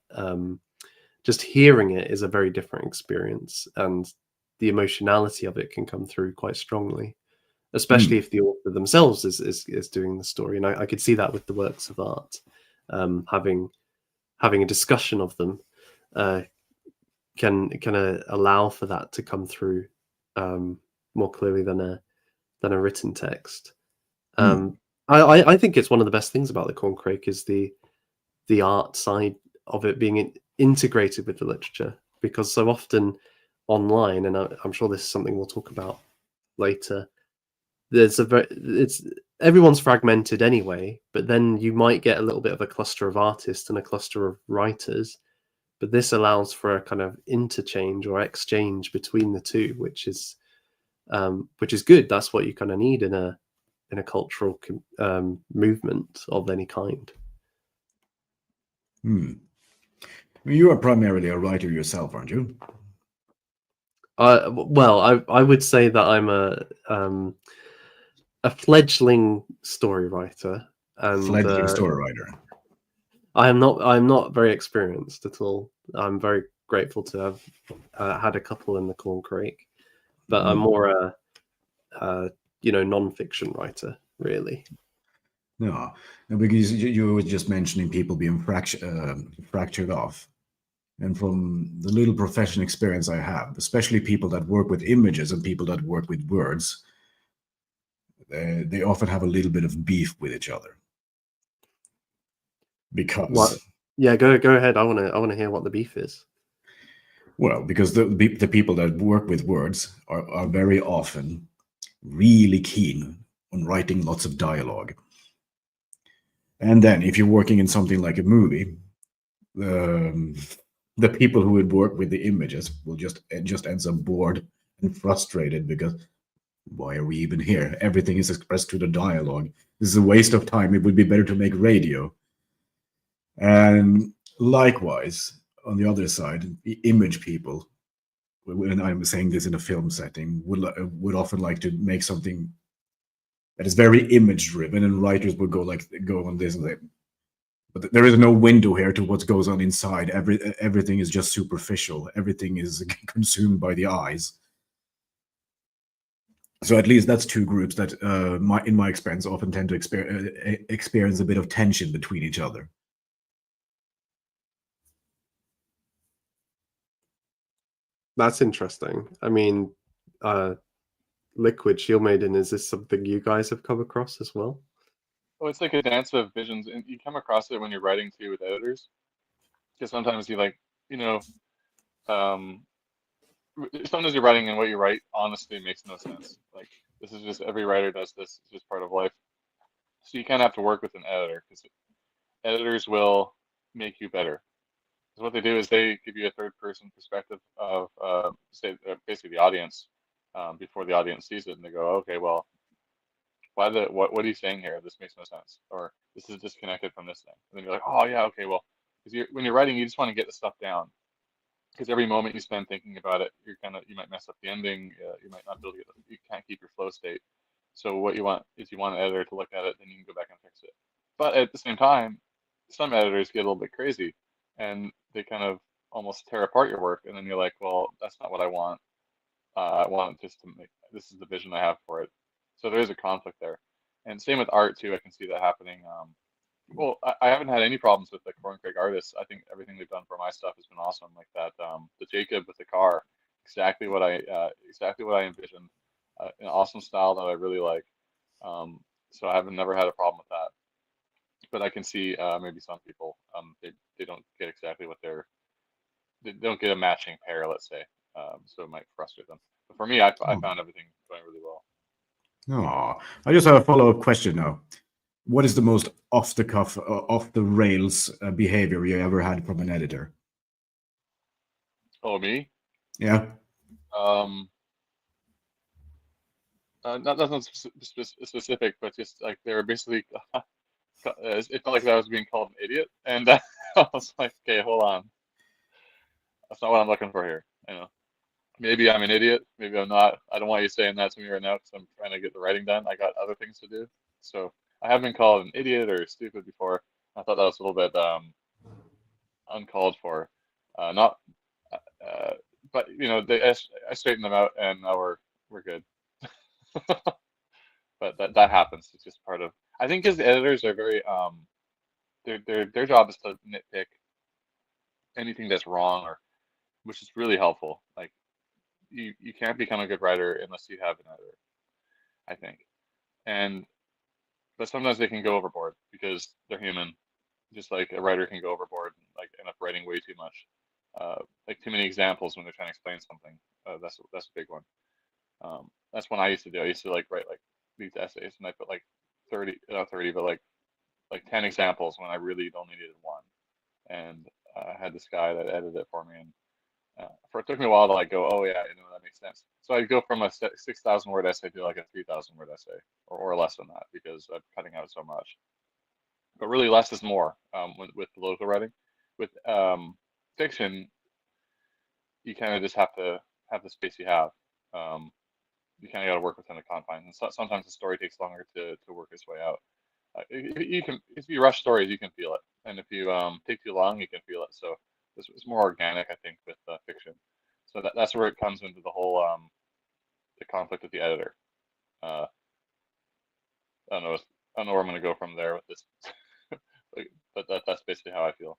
S1: just hearing it is a very different experience, and the emotionality of it can come through quite strongly, especially if the author themselves is doing the story. And I could see that with the works of art, having a discussion of them can allow for that to come through more clearly than a written text. I think it's one of the best things about the Corncrake is the art side of it being integrated with the literature, because so often online, and I'm sure this is something we'll talk about later, everyone's fragmented anyway, but then you might get a little bit of a cluster of artists and a cluster of writers, but this allows for a kind of interchange or exchange between the two, which is good. That's what you kind of need in a cultural movement of any kind.
S3: You are primarily a writer yourself, aren't you?
S1: Well, I would say that I'm a fledgling story writer, and
S3: fledgling story writer.
S1: I'm not very experienced at all. I'm very grateful to have had a couple in the Corncrake, but I'm more a non-fiction writer, really.
S3: No, because you were just mentioning people being fractured off. And from the little profession experience I have, especially people that work with images and people that work with words, they often have a little bit of beef with each other. Because
S1: What? Yeah, go ahead. I wanna hear what the beef is.
S3: well, because the people that work with words are very often really keen on writing lots of dialogue. And then if you're working in something like a movie, the people who would work with the images will just ends up bored and frustrated because why are we even here? Everything is expressed through the dialogue. This is a waste of time. It would be better to make radio. And likewise, on the other side, the image people, when I'm saying this in a film setting, would often like to make something that is very image driven, and writers would go on this and say, but there is no window here to what goes on inside. Everything is just superficial. Everything is consumed by the eyes. So at least that's two groups that, in my experience, often tend to experience a bit of tension between each other.
S1: That's interesting. I mean, Liquid Shield Maiden, is this something you guys have come across as well?
S4: Oh, it's like a dance of visions, and you come across it when you're writing too with editors. Because sometimes you like, you know, um, sometimes you're writing and what you write honestly makes no sense. Like this is just every writer does this. It's just part of life. So you kind of have to work with an editor because editors will make you better. Because what they do is they give you a third person perspective of say basically the audience before the audience sees it, and they go, okay, well, what are you saying here? This makes no sense, or this is disconnected from this thing. And then you're like, oh yeah, okay, well, because when you're writing, you just want to get the stuff down. Because every moment you spend thinking about it, you might mess up the ending. You might not be able to you can't keep your flow state. So what you want is you want an editor to look at it, then you can go back and fix it. But at the same time, some editors get a little bit crazy, and they kind of almost tear apart your work, and then you're like, well, that's not what I want. I want it just to make this is the vision I have for it. So there is a conflict there, and same with art too. I can see that happening. Well, I haven't had any problems with the Corncrake artists. I think everything they've done for my stuff has been awesome. Like that, the Jacob with the car, exactly what I envisioned. An awesome style that I really like. So I haven't never had a problem with that. But I can see maybe some people they don't get exactly what they don't get a matching pair, let's say. So it might frustrate them. But for me, I found everything going really well.
S3: Oh, I just have a follow-up question now. What is the most off the cuff, off the rails behavior you ever had from an editor?
S4: Oh, me?
S3: Yeah.
S4: Not nothing specific, but just like they were basically, it felt like I was being called an idiot, and I was like, okay, hold on, that's not what I'm looking for here. You know, maybe I'm an idiot, maybe I'm not. I don't want you saying that to me right now because I'm trying to get the writing done. I got other things to do, so I have been called an idiot or stupid before. I thought that was a little bit uncalled for, not, but you know, I straightened them out, and now we're good. But that happens. It's just part of. I think because the editors are very their job is to nitpick anything that's wrong, or which is really helpful. Like you can't become a good writer unless you have an editor, I think. And but sometimes they can go overboard because they're human, just like a writer can go overboard and like end up writing way too much. Like too many examples when they're trying to explain something. That's a big one. That's one I used to do. I used to like write like these essays, and I put like 30, not 30, but like 10 examples when I really only needed one. And I had this guy that edited it for me, and it took me a while to like go, oh yeah, you know that makes sense. So I'd go from a 6,000 word essay to like a 3,000 word essay, or less than that, because I'm cutting out so much. But really, less is more with political writing. With fiction, you kind of just have to have the space you have. Um, you kind of got to work within the confines, and sometimes the story takes longer to work its way out. If you rush stories, you can feel it, and if you take too long, you can feel it. So it's more organic, I think, with fiction. So that's where it comes into the whole the conflict with the editor. Uh, I don't know. I don't know where I'm going to go from there with this, but that's basically how I feel.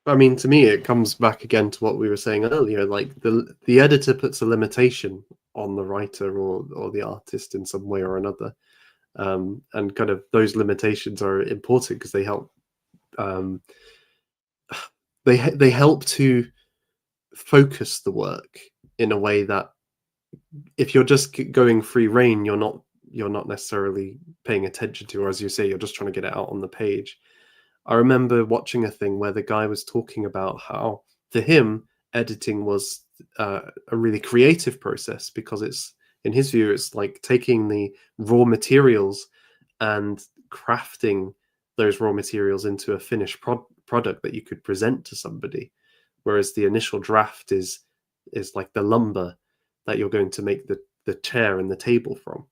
S1: I mean, to me, it comes back again to what we were saying earlier. Like the editor puts a limitation on the writer or the artist in some way or another, and kind of those limitations are important because they help. Um, they help to focus the work in a way that if you're just going free reign, you're not necessarily paying attention to, or as you say, you're just trying to get it out on the page. I remember watching a thing where the guy was talking about how, for him, editing was a really creative process because it's, in his view, it's like taking the raw materials and crafting those raw materials into a finished product that you could present to somebody. Whereas the initial draft is like the lumber that you're going to make the chair and the table from.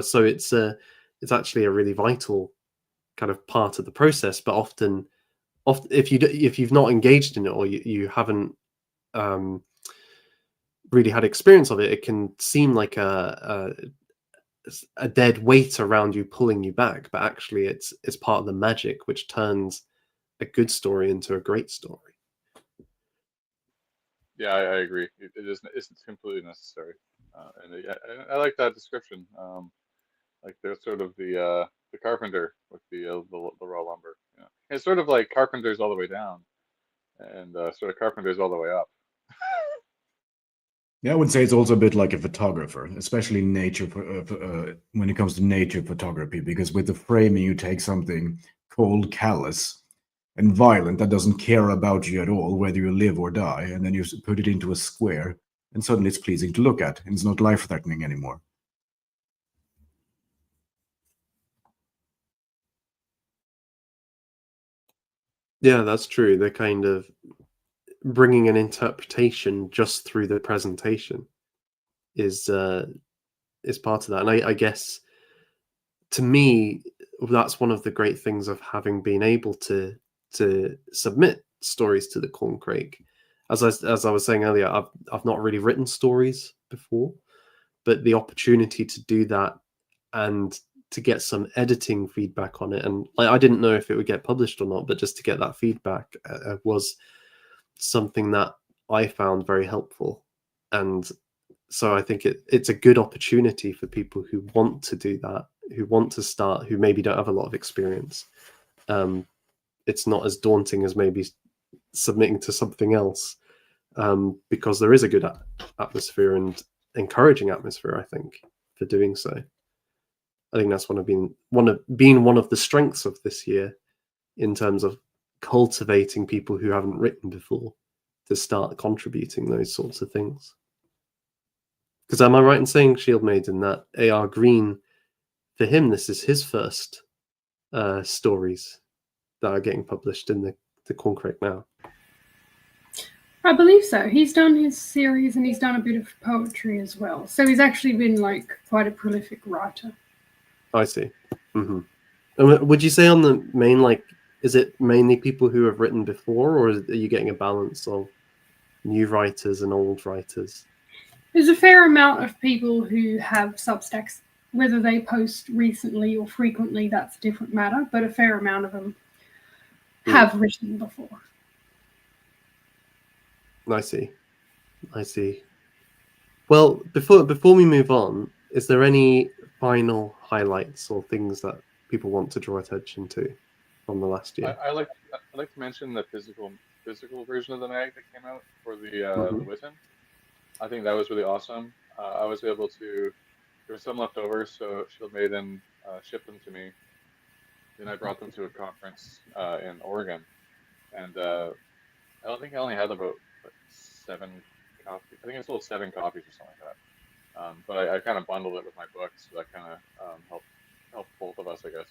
S1: So it's actually a really vital kind of part of the process, but often if you've not engaged in it or you haven't really had experience of it, it can seem like a dead weight around you pulling you back, but actually it's part of the magic which turns a good story into a great story.
S4: Yeah, I agree. It's completely necessary, and I like that description. Like there's sort of the carpenter with the raw lumber. You know, it's sort of like carpenters all the way down, and sort of carpenters all the way up.
S3: Yeah, I would say it's also a bit like a photographer, especially nature when it comes to nature photography, because with the framing, you take something cold, callous, and violent that doesn't care about you at all, whether you live or die, and then you put it into a square, and suddenly it's pleasing to look at, and it's not life-threatening anymore.
S1: Yeah, that's true. They're kind of bringing an interpretation just through the presentation is part of that. And I guess to me, that's one of the great things of having been able to submit stories to the Corncrake. As I was saying earlier, I've not really written stories before, but the opportunity to do that and to get some editing feedback on it, and like I didn't know if it would get published or not, but just to get that feedback was something that I found very helpful. And so I think it's a good opportunity for people who want to do that, who want to start, who maybe don't have a lot of experience. It's not as daunting as maybe submitting to something else, because there is a good atmosphere and encouraging atmosphere, I think, for doing so. I think that's one of the strengths of this year in terms of cultivating people who haven't written before to start contributing those sorts of things. Because am I right in saying, Shield Maiden, that A.R. Green, for him, this is his first stories that are getting published in the Corncrake now?
S2: I believe so. He's done his series and he's done a bit of poetry as well. So he's actually been like quite a prolific writer.
S1: I see. Mm-hmm. And would you say on the main, like, is it mainly people who have written before, or are you getting a balance of new writers and old writers?
S2: There's a fair amount of people who have Substacks. Whether they post recently or frequently, that's a different matter, but a fair amount of them have written before.
S1: I see. Well, before we move on, is there any final highlights or things that people want to draw attention to from the last year?
S4: I like to mention the physical version of the mag that came out for the Witten. I think that was really awesome. I was able to. There was some left over, so Shield Maiden shipped them to me. Then I brought them to a conference in Oregon, and I don't think I only had about 7 copies. I think I sold 7 copies or something like that. But I kind of bundled it with my books, so that kind of helped both of us, I guess.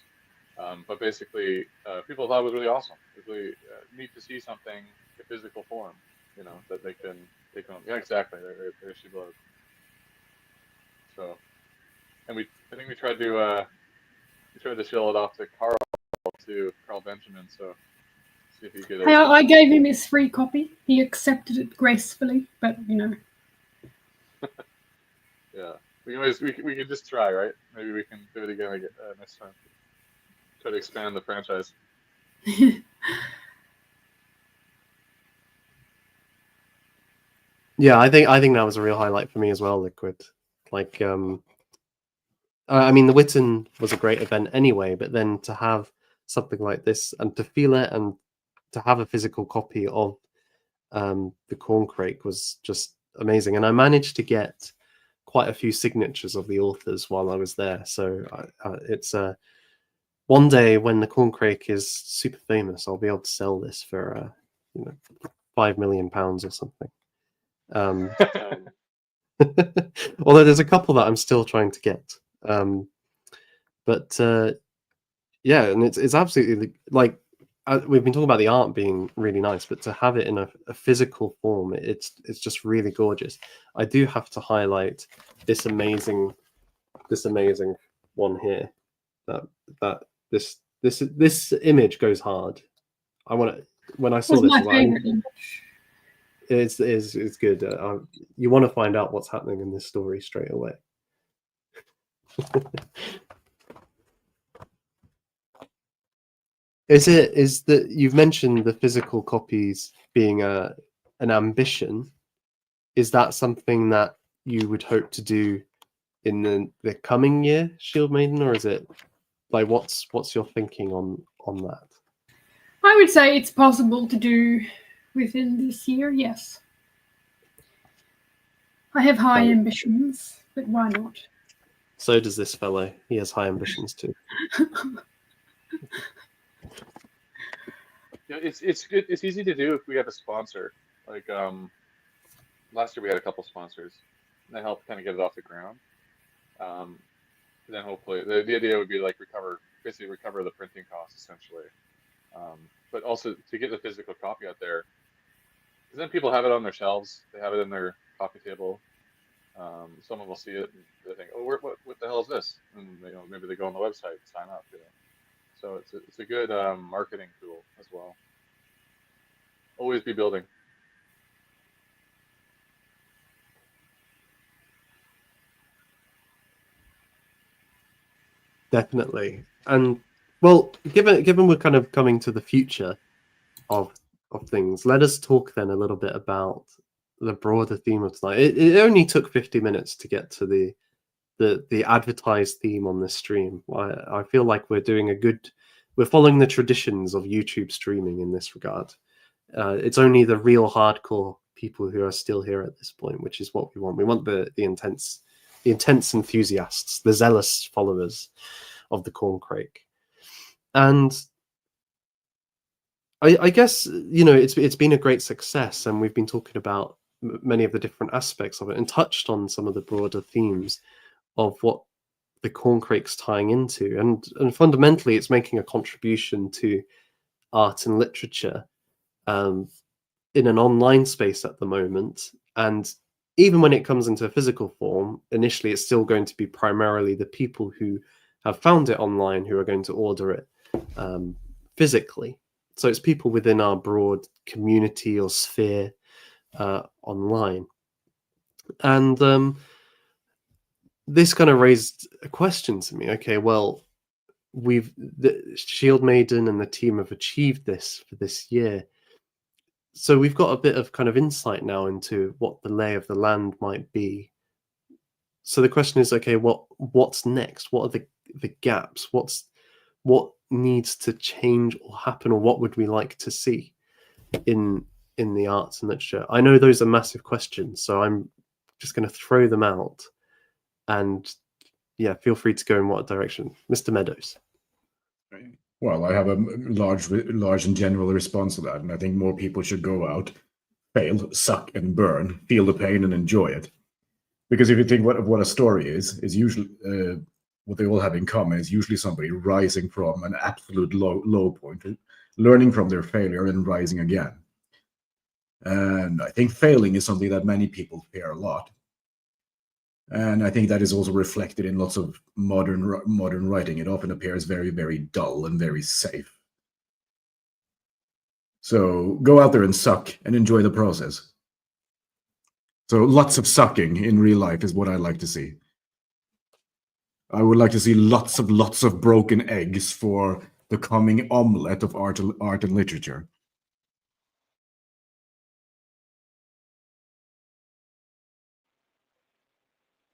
S4: But basically, people thought it was really awesome. It was really neat to see something in physical form, you know, that they can take home. Yeah, exactly. There she was. So, and I think we tried to show it off to Carl Benjamin. So, see if he could.
S2: I gave him his free copy. He accepted it gracefully, but you know.
S4: Yeah, we can just try, right? Maybe we can do it again next time. Try to expand the franchise.
S1: Yeah, I think that was a real highlight for me as well, Liquid. Like, I mean, the Witten was a great event anyway, but then to have something like this and to feel it and to have a physical copy of the Corncrake was just amazing. And I managed to get quite a few signatures of the authors while I was there. So it's one day when the Corncrake is super famous, I'll be able to sell this for £5 million or something. Although there's a couple that I'm still trying to get. But yeah, and it's absolutely like we've been talking about the art being really nice, but to have it in a physical form, it's just really gorgeous. I do have to highlight this amazing one here. That this image goes hard. I want to when I saw
S2: It's
S1: this,
S2: my
S1: I was
S2: favorite
S1: like,
S2: image.
S1: it's good. You want to find out what's happening in this story straight away. Is that you've mentioned the physical copies being an ambition? Is that something that you would hope to do in the coming year, Shield Maiden, or is it like what's your thinking on that?
S2: I would say it's possible to do within this year, yes. I have high ambitions, but why not?
S1: So does this fellow. He has high ambitions too.
S4: Yeah, it's good. It's easy to do if we have a sponsor. Like last year we had a couple sponsors, and that helped kind of get it off the ground. Then hopefully the idea would be like basically recover the printing costs essentially, but also to get the physical copy out there. Because then people have it on their shelves, they have it in their coffee table. Someone will see it and they think, "Oh, what the hell is this?" And maybe they go on the website and sign up. So it's a good marketing tool as well. Always be building.
S1: Definitely. And well, given we're kind of coming to the future of things, let us talk then a little bit about the broader theme of tonight. It only took 50 minutes to get to the advertised theme on this stream. I feel like we're following the traditions of YouTube streaming in this regard. It's only the real hardcore people who are still here at this point, which is what we want. We want the intense enthusiasts, the zealous followers of the Corncrake. And I guess it's been a great success, and we've been talking about many of the different aspects of it and touched on some of the broader themes of what the Corncrake's tying into, and fundamentally it's making a contribution to art and literature in an online space at the moment. And even when it comes into a physical form, initially it's still going to be primarily the people who have found it online who are going to order it physically. So it's people within our broad community or sphere online. And this kind of raised a question to me. Okay, well, the Shield Maiden and the team have achieved this for this year. So we've got a bit of kind of insight now into what the lay of the land might be. So the question is, okay, what's next? What are the gaps? What needs to change or happen, or what would we like to see in the arts and literature? I know those are massive questions, so I'm just going to throw them out, and yeah, feel free to go in what direction, Mr. Meadows.
S3: Well, I have a large and general response to that, and I think more people should go out, fail, suck, and burn, feel the pain, and enjoy it. Because if you think what a story is usually what they all have in common is usually somebody rising from an absolute low point, learning from their failure and rising again. And I think failing is something that many people fear a lot. And I think that is also reflected in lots of modern writing. It often appears very, very dull and very safe. So go out there and suck and enjoy the process. So lots of sucking in real life is what I like to see. I would like to see lots of broken eggs for the coming omelette of art and literature.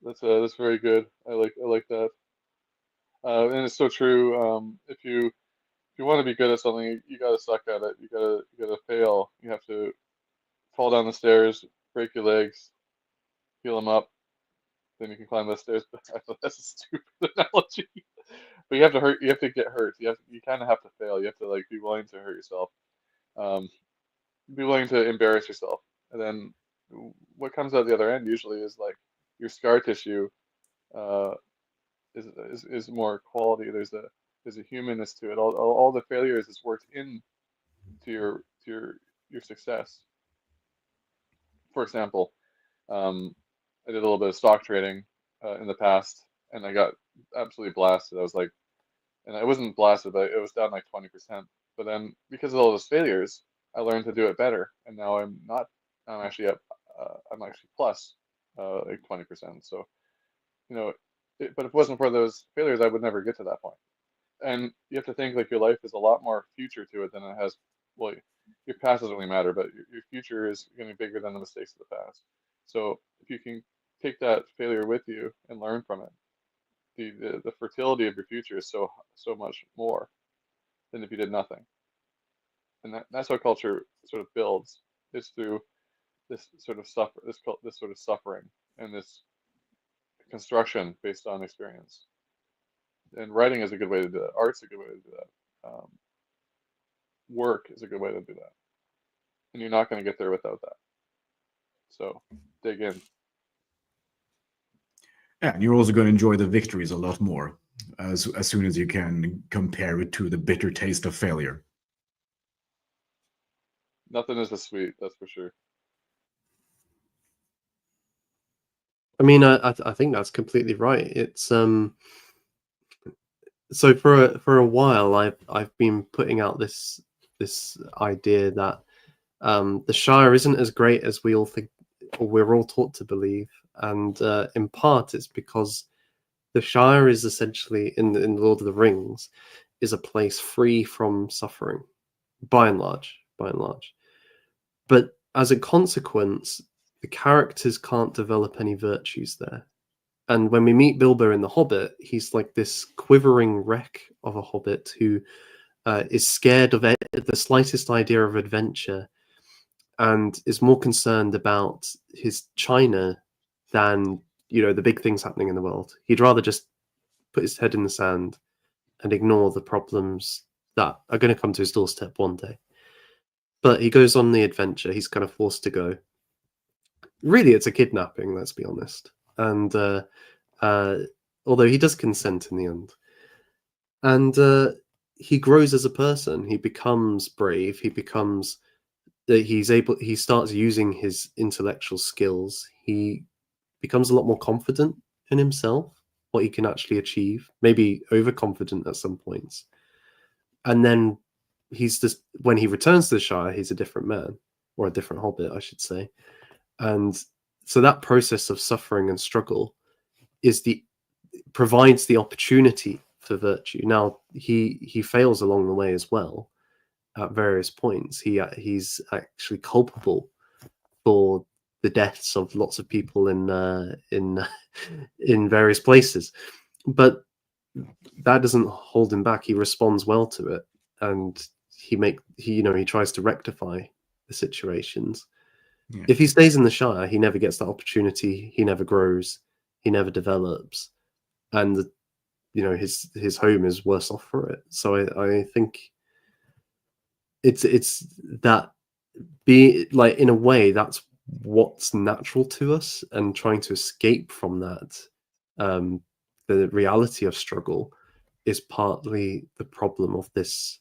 S4: That's very good. I like that. And it's so true. If you want to be good at something, you got to suck at it. You gotta fail. You have to fall down the stairs, break your legs, heal them up, then you can climb the stairs. That's a stupid analogy. But you have to hurt. You have to get hurt. You kind of have to fail. You have to like be willing to hurt yourself. Um, be willing to embarrass yourself, and then what comes out the other end usually is like your scar tissue uh, is more quality. There's a humanness to it. All the failures is worked in to your success. For example, I did a little bit of stock trading in the past, and I got absolutely blasted. I was like, and I wasn't blasted, but it was down like 20%. But then because of all those failures, I learned to do it better, and now I'm not. I'm actually up. I'm actually plus like 20%. So but if it wasn't for those failures, I would never get to that point. And you have to think like your life is a lot more future to it than it has. Well, your past doesn't really matter, but your future is going to be bigger than the mistakes of the past. So if you can take that failure with you and learn from it, the fertility of your future is so much more than if you did nothing. And that's how culture sort of builds, is through this sort of this sort of suffering and this construction based on experience. And writing is a good way to do that. Art's a good way to do that. Work is a good way to do that. And you're not going to get there without that. So dig in.
S3: Yeah, and you're also going to enjoy the victories a lot more as soon as you can compare it to the bitter taste of failure.
S4: Nothing is as sweet, that's for sure.
S1: I mean, I think that's completely right. It's so for a while I've been putting out this idea that the Shire isn't as great as we all think, or we're all taught to believe, and in part it's because the Shire is essentially in the Lord of the Rings is a place free from suffering, by and large. But as a consequence, the characters can't develop any virtues there. And when we meet Bilbo in The Hobbit, he's like this quivering wreck of a hobbit who is scared of the slightest idea of adventure and is more concerned about his china than, the big things happening in the world. He'd rather just put his head in the sand and ignore the problems that are going to come to his doorstep one day. But he goes on the adventure. He's kind of forced to go. Really, it's a kidnapping, let's be honest. And although he does consent in the end. And he grows as a person. He becomes brave. He starts using his intellectual skills. He becomes a lot more confident in himself, what he can actually achieve, maybe overconfident at some points. And then when he returns to the Shire, he's a different man, or a different hobbit, I should say. And so that process of suffering and struggle provides the opportunity for virtue. Now he fails along the way as well at various points. He's actually culpable for the deaths of lots of people in various places, but that doesn't hold him back. He responds well to it, and he tries to rectify the situations.
S3: Yeah.
S1: If he stays in the Shire, he never gets that opportunity. He never grows. He never develops, and his home is worse off for it. So I think it's that in a way that's what's natural to us, and trying to escape from that, the reality of struggle, is partly the problem of this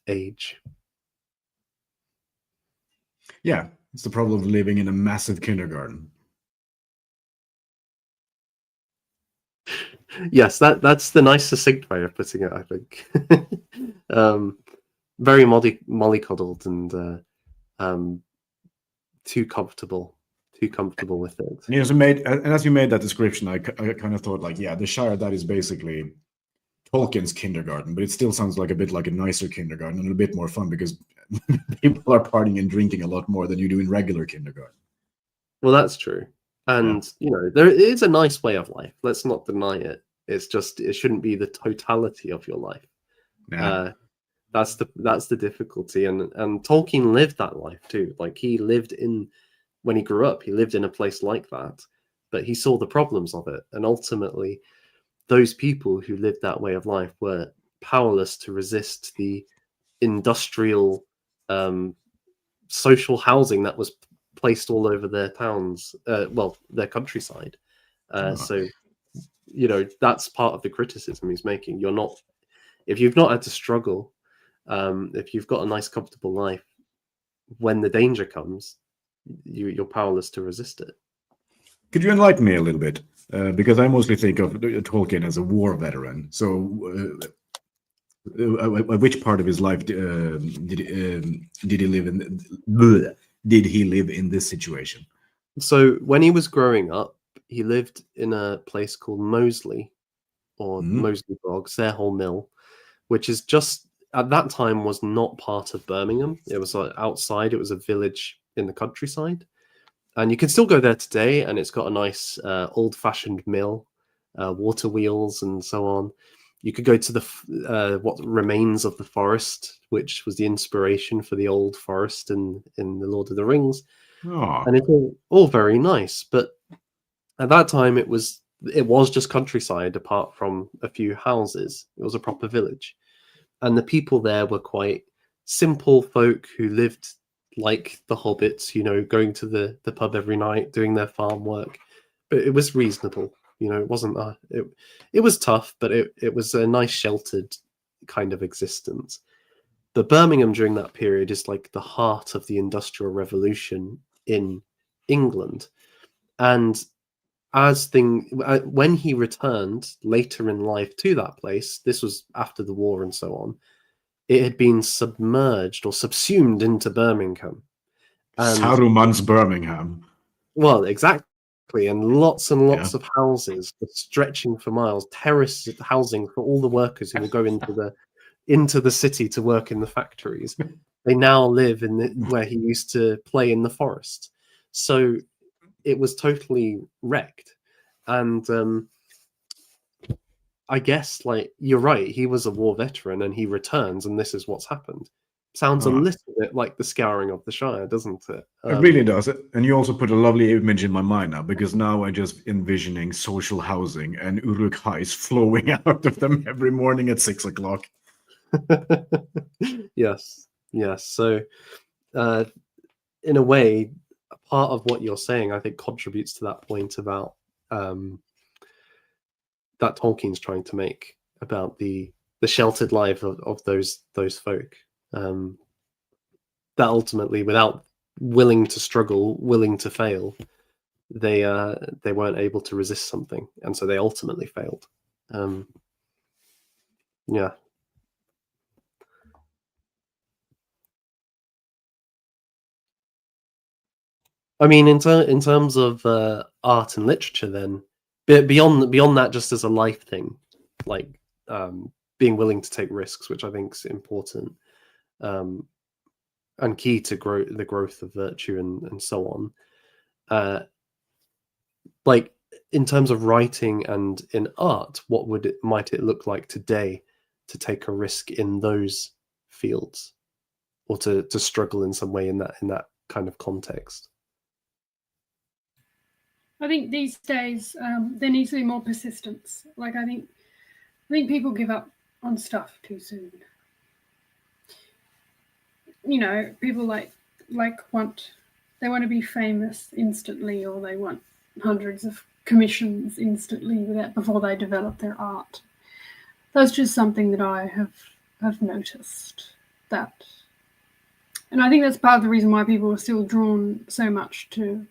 S1: age.
S3: Yeah, it's the problem of living in a massive kindergarten.
S1: Yes, that's the nice succinct way of putting it, I think. Very mollycoddled and too comfortable with it.
S3: And as you made that description, I kind of thought the Shire, that is basically Tolkien's kindergarten, but it still sounds like a bit like a nicer kindergarten and a bit more fun because people are partying and drinking a lot more than you do in regular kindergarten.
S1: Well, that's true. And you know, there is a nice way of life. Let's not deny it. It's just it shouldn't be the totality of your life.
S3: Yeah.
S1: That's the difficulty. And Tolkien lived that life too. Like he lived in when he grew up, he lived in a place like that, but he saw the problems of it. And ultimately, those people who lived that way of life were powerless to resist the industrial social housing that was placed all over their towns, well, their countryside. So, you know, that's part of the criticism he's making. You're not, if you've not had to struggle, if you've got a nice, comfortable life, when the danger comes, you're powerless to resist it.
S3: Could you enlighten me a little bit? Because I mostly think of Tolkien as a war veteran. So, which part of his life did he live in? Did he live in this situation?
S1: So when he was growing up, he lived in a place called Moseley, or Moseley Bog, Sarehole Mill, which is just at that time was not part of Birmingham. It was outside. It was a village in the countryside, and you can still go there today. And it's got a nice old-fashioned mill, water wheels, and so on. You could go to the what remains of the forest, which was the inspiration for the old forest in the Lord of the Rings.
S3: Oh.
S1: And it's all very nice. But at that time, it was just countryside, apart from a few houses. It was a proper village, and the people there were quite simple folk who lived like the hobbits, you know, going to the pub every night, doing their farm work. But it was reasonable. You know, it wasn't it was tough, but it was a nice sheltered kind of existence. But Birmingham during that period is like the heart of the Industrial Revolution in England. And when he returned later in life to that place, this was after the war and so on, it had been submerged or subsumed into Birmingham. And
S3: Saruman's Birmingham.
S1: well, exactly. And lots of houses stretching for miles, terrace housing for all the workers who will go into the city to work in the factories. They now live in where he used to play in the forest. So it was totally wrecked. And I guess, like, you're right, he was a war veteran and he returns, and this is what's happened. Sounds a little bit like the Scouring of the Shire, doesn't it?
S3: It really does. And you also put a lovely image in my mind now, because now I'm just envisioning social housing and Uruk-hais flowing out of them every morning at 6 o'clock.
S1: Yes. So, in a way, a part of what you're saying, I think, contributes to that point about that Tolkien's trying to make about the sheltered life of those folk. That ultimately, without willing to struggle, willing to fail, they weren't able to resist something, and so they ultimately failed. Yeah. I mean, in terms of art and literature, then beyond that, just as a life thing, like being willing to take risks, which I think is important and key to the growth of virtue and so on. Like in terms of writing and in art, what might it look like today to take a risk in those fields, or to struggle in some way in that kind of context?
S2: I think these days there needs to be more persistence. Like I think people give up on stuff too soon. You know, people want to be famous instantly, or they want hundreds of commissions instantly before they develop their art. That's just something that I have noticed. And I think that's part of the reason why people are still drawn so much to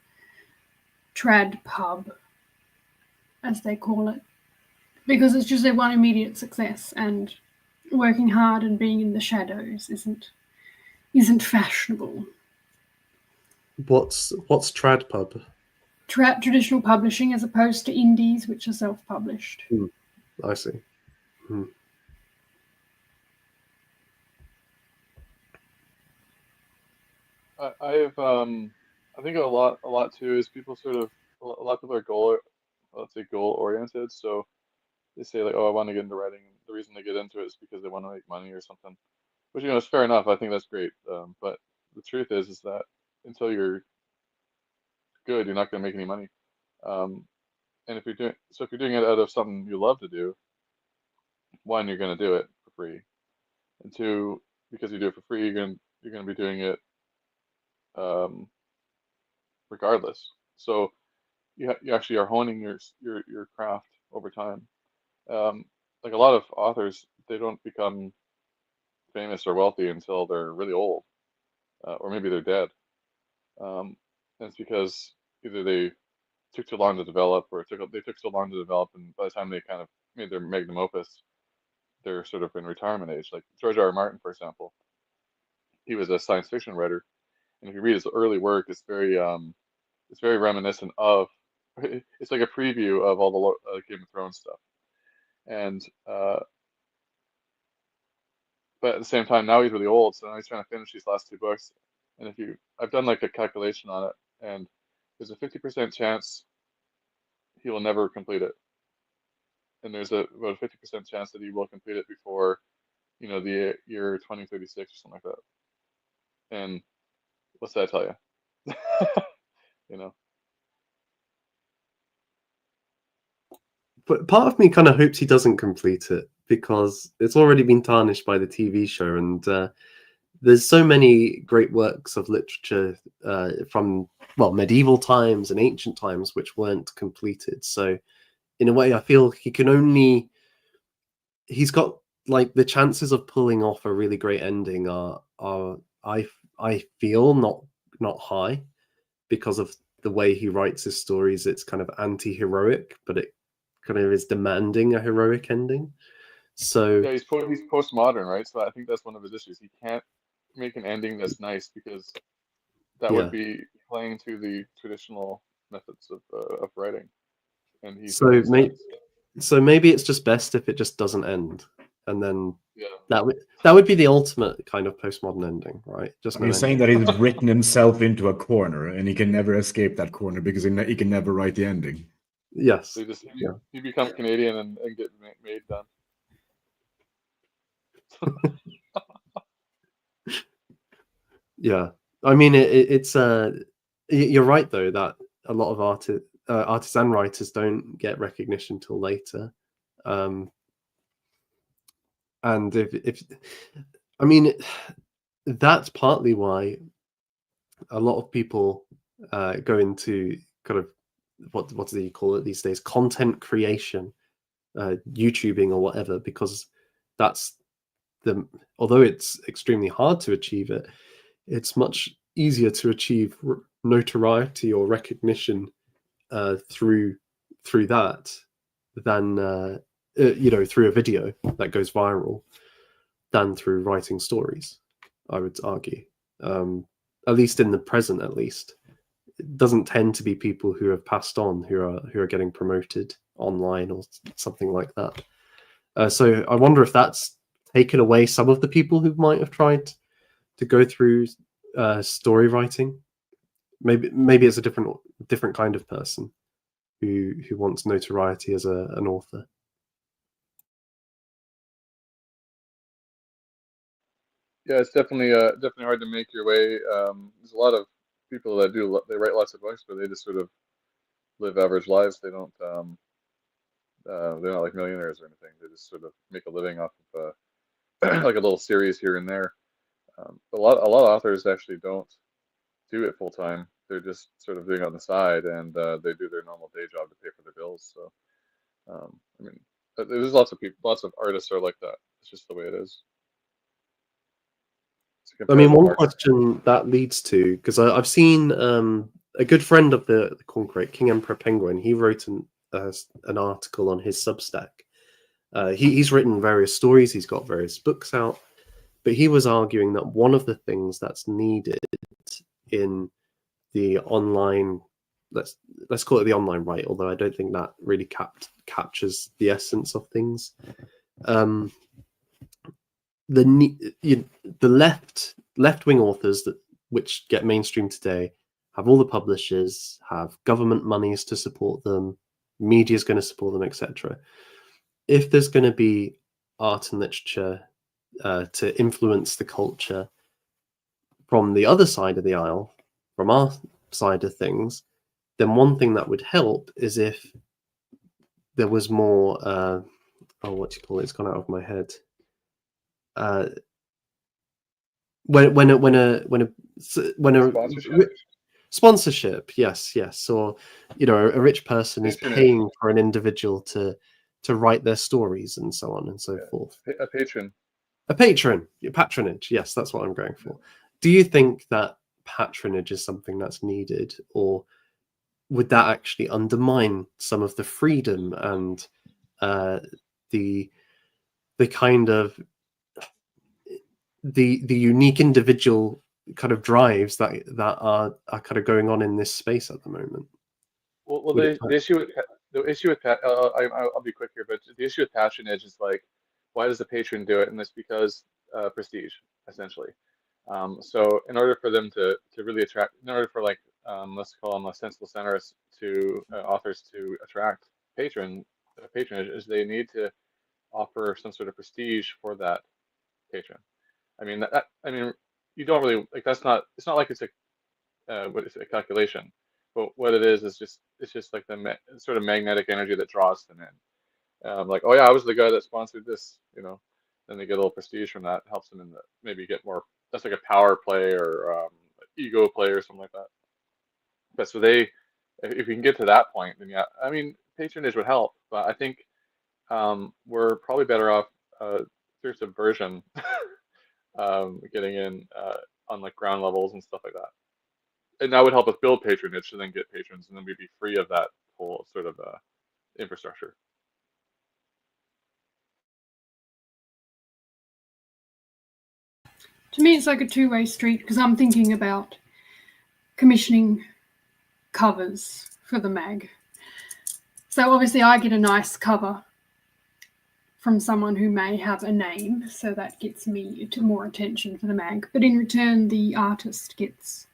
S2: trad pub, as they call it, because it's just their one immediate success, and working hard and being in the shadows isn't fashionable.
S1: What's trad pub?
S2: Traditional publishing, as opposed to indies, which are self-published.
S1: I see.
S4: I think a lot too is people sort of lot of people are let's say goal oriented. So they say like, oh, I want to get into writing. The reason they get into it is because they want to make money or something, which is fair enough. I think that's great. But the truth is that until you're good, you're not going to make any money. And if you're doing it out of something you love to do, one, you're going to do it for free, and two, because you do it for free, you're going to be doing it um, regardless. So you actually are honing your craft over time. Like a lot of authors, they don't become famous or wealthy until they're really old, or maybe they're dead. And it's because either they took too long to develop, or they took so long to develop, and by the time they kind of made their magnum opus, they're sort of in retirement age. Like George R. R. Martin, for example, he was a science fiction writer, and if you read his early work, it's very reminiscent of. It's like a preview of all the Game of Thrones stuff, and but at the same time, now he's really old, so now he's trying to finish these last two books. And I've done like a calculation on it, and there's a 50% chance he will never complete it, and there's about a 50% chance that he will complete it before, the year 2036 or something like that. And what's that tell you? You know.
S1: But part of me kind of hopes he doesn't complete it, because it's already been tarnished by the TV show, and there's so many great works of literature from medieval times and ancient times which weren't completed. So in a way, I feel he's got like the chances of pulling off a really great ending are I feel not high, because of the way he writes his stories. It's kind of anti-heroic, but it kind of is demanding a heroic ending. So
S4: yeah, he's postmodern, right? So I think that's one of his issues. He can't make an ending that's nice, because that would be playing to the traditional methods of writing. And
S1: so maybe it's just best if it just doesn't end, and then
S4: yeah,
S1: that would be the ultimate kind of postmodern ending, right? Just
S3: You're saying that he's written himself into a corner, and he can never escape that corner because he can never write the ending.
S1: Yes.
S4: So he become Canadian and get made done.
S1: Yeah, I mean it's you're right though, that a lot of artists and writers don't get recognition till later, and if I mean that's partly why a lot of people go into kind of what do you call it these days, content creation, YouTubing or whatever, because that's although it's extremely hard to achieve it, it's much easier to achieve notoriety or recognition through that than through a video that goes viral, than through writing stories, I would argue. At least in the present, at least, it doesn't tend to be people who have passed on who are getting promoted online or something like that. So I wonder if that's taken away some of the people who might have tried to go through story writing. Maybe it's a different kind of person who wants notoriety as an author.
S4: Yeah, it's definitely hard to make your way. There's a lot of people that they write lots of books, but they just sort of live average lives. They don't they're not like millionaires or anything. They just sort of make a living off of like a little series here and there. A lot of authors actually don't do it full time. They're just sort of doing it on the side, and they do their normal day job to pay for their bills. So I mean, there's lots of artists are like that. It's just the way it is.
S1: I mean, one question that leads to, because I've seen a good friend of the Corncrake, King Emperor Penguin, he wrote an article on his Substack. He's written various stories, he's got various books out, but he was arguing that one of the things that's needed in the online, let's call it the online right, although I don't think that really captures the essence of things. The left-wing authors which get mainstream today have all the publishers, have government monies to support them, media is going to support them, etc. If there's going to be art and literature to influence the culture from the other side of the aisle, from our side of things, then one thing that would help is if there was more what do you call it? It's gone out of my head. When a sponsorship, yes, or a rich person is paying for an individual to write their stories and so on and so forth.
S4: A
S1: patronage. Yes, that's what I'm going for. Do you think that patronage is something that's needed, or would that actually undermine some of the freedom and the kind of the unique individual kind of drives that are kind of going on in this space at the moment?
S4: Well, the issue with I'll be quick here, but the issue with patronage is like, why does the patron do it? And it's because prestige, essentially. So in order for them to really attract, in order for like let's call them sensible centerists to authors to attract patronage, is they need to offer some sort of prestige for that patron. I mean you don't really like, it's not like it's a calculation, but what it is just like the sort of magnetic energy that draws them in. Like, oh yeah, I was the guy that sponsored this, then they get a little prestige from that, helps them maybe get more. That's like a power play or ego play or something like that. But so if we can get to that point, then yeah, I mean, patronage would help, but I think we're probably better off through subversion, getting in on like ground levels and stuff like that. And that would help us build patronage to then get patrons, and then we'd be free of that whole sort of infrastructure.
S2: To me, it's like a two-way street, because I'm thinking about commissioning covers for the mag. So obviously I get a nice cover from someone who may have a name, so that gets me to more attention for the mag. But in return, the artist gets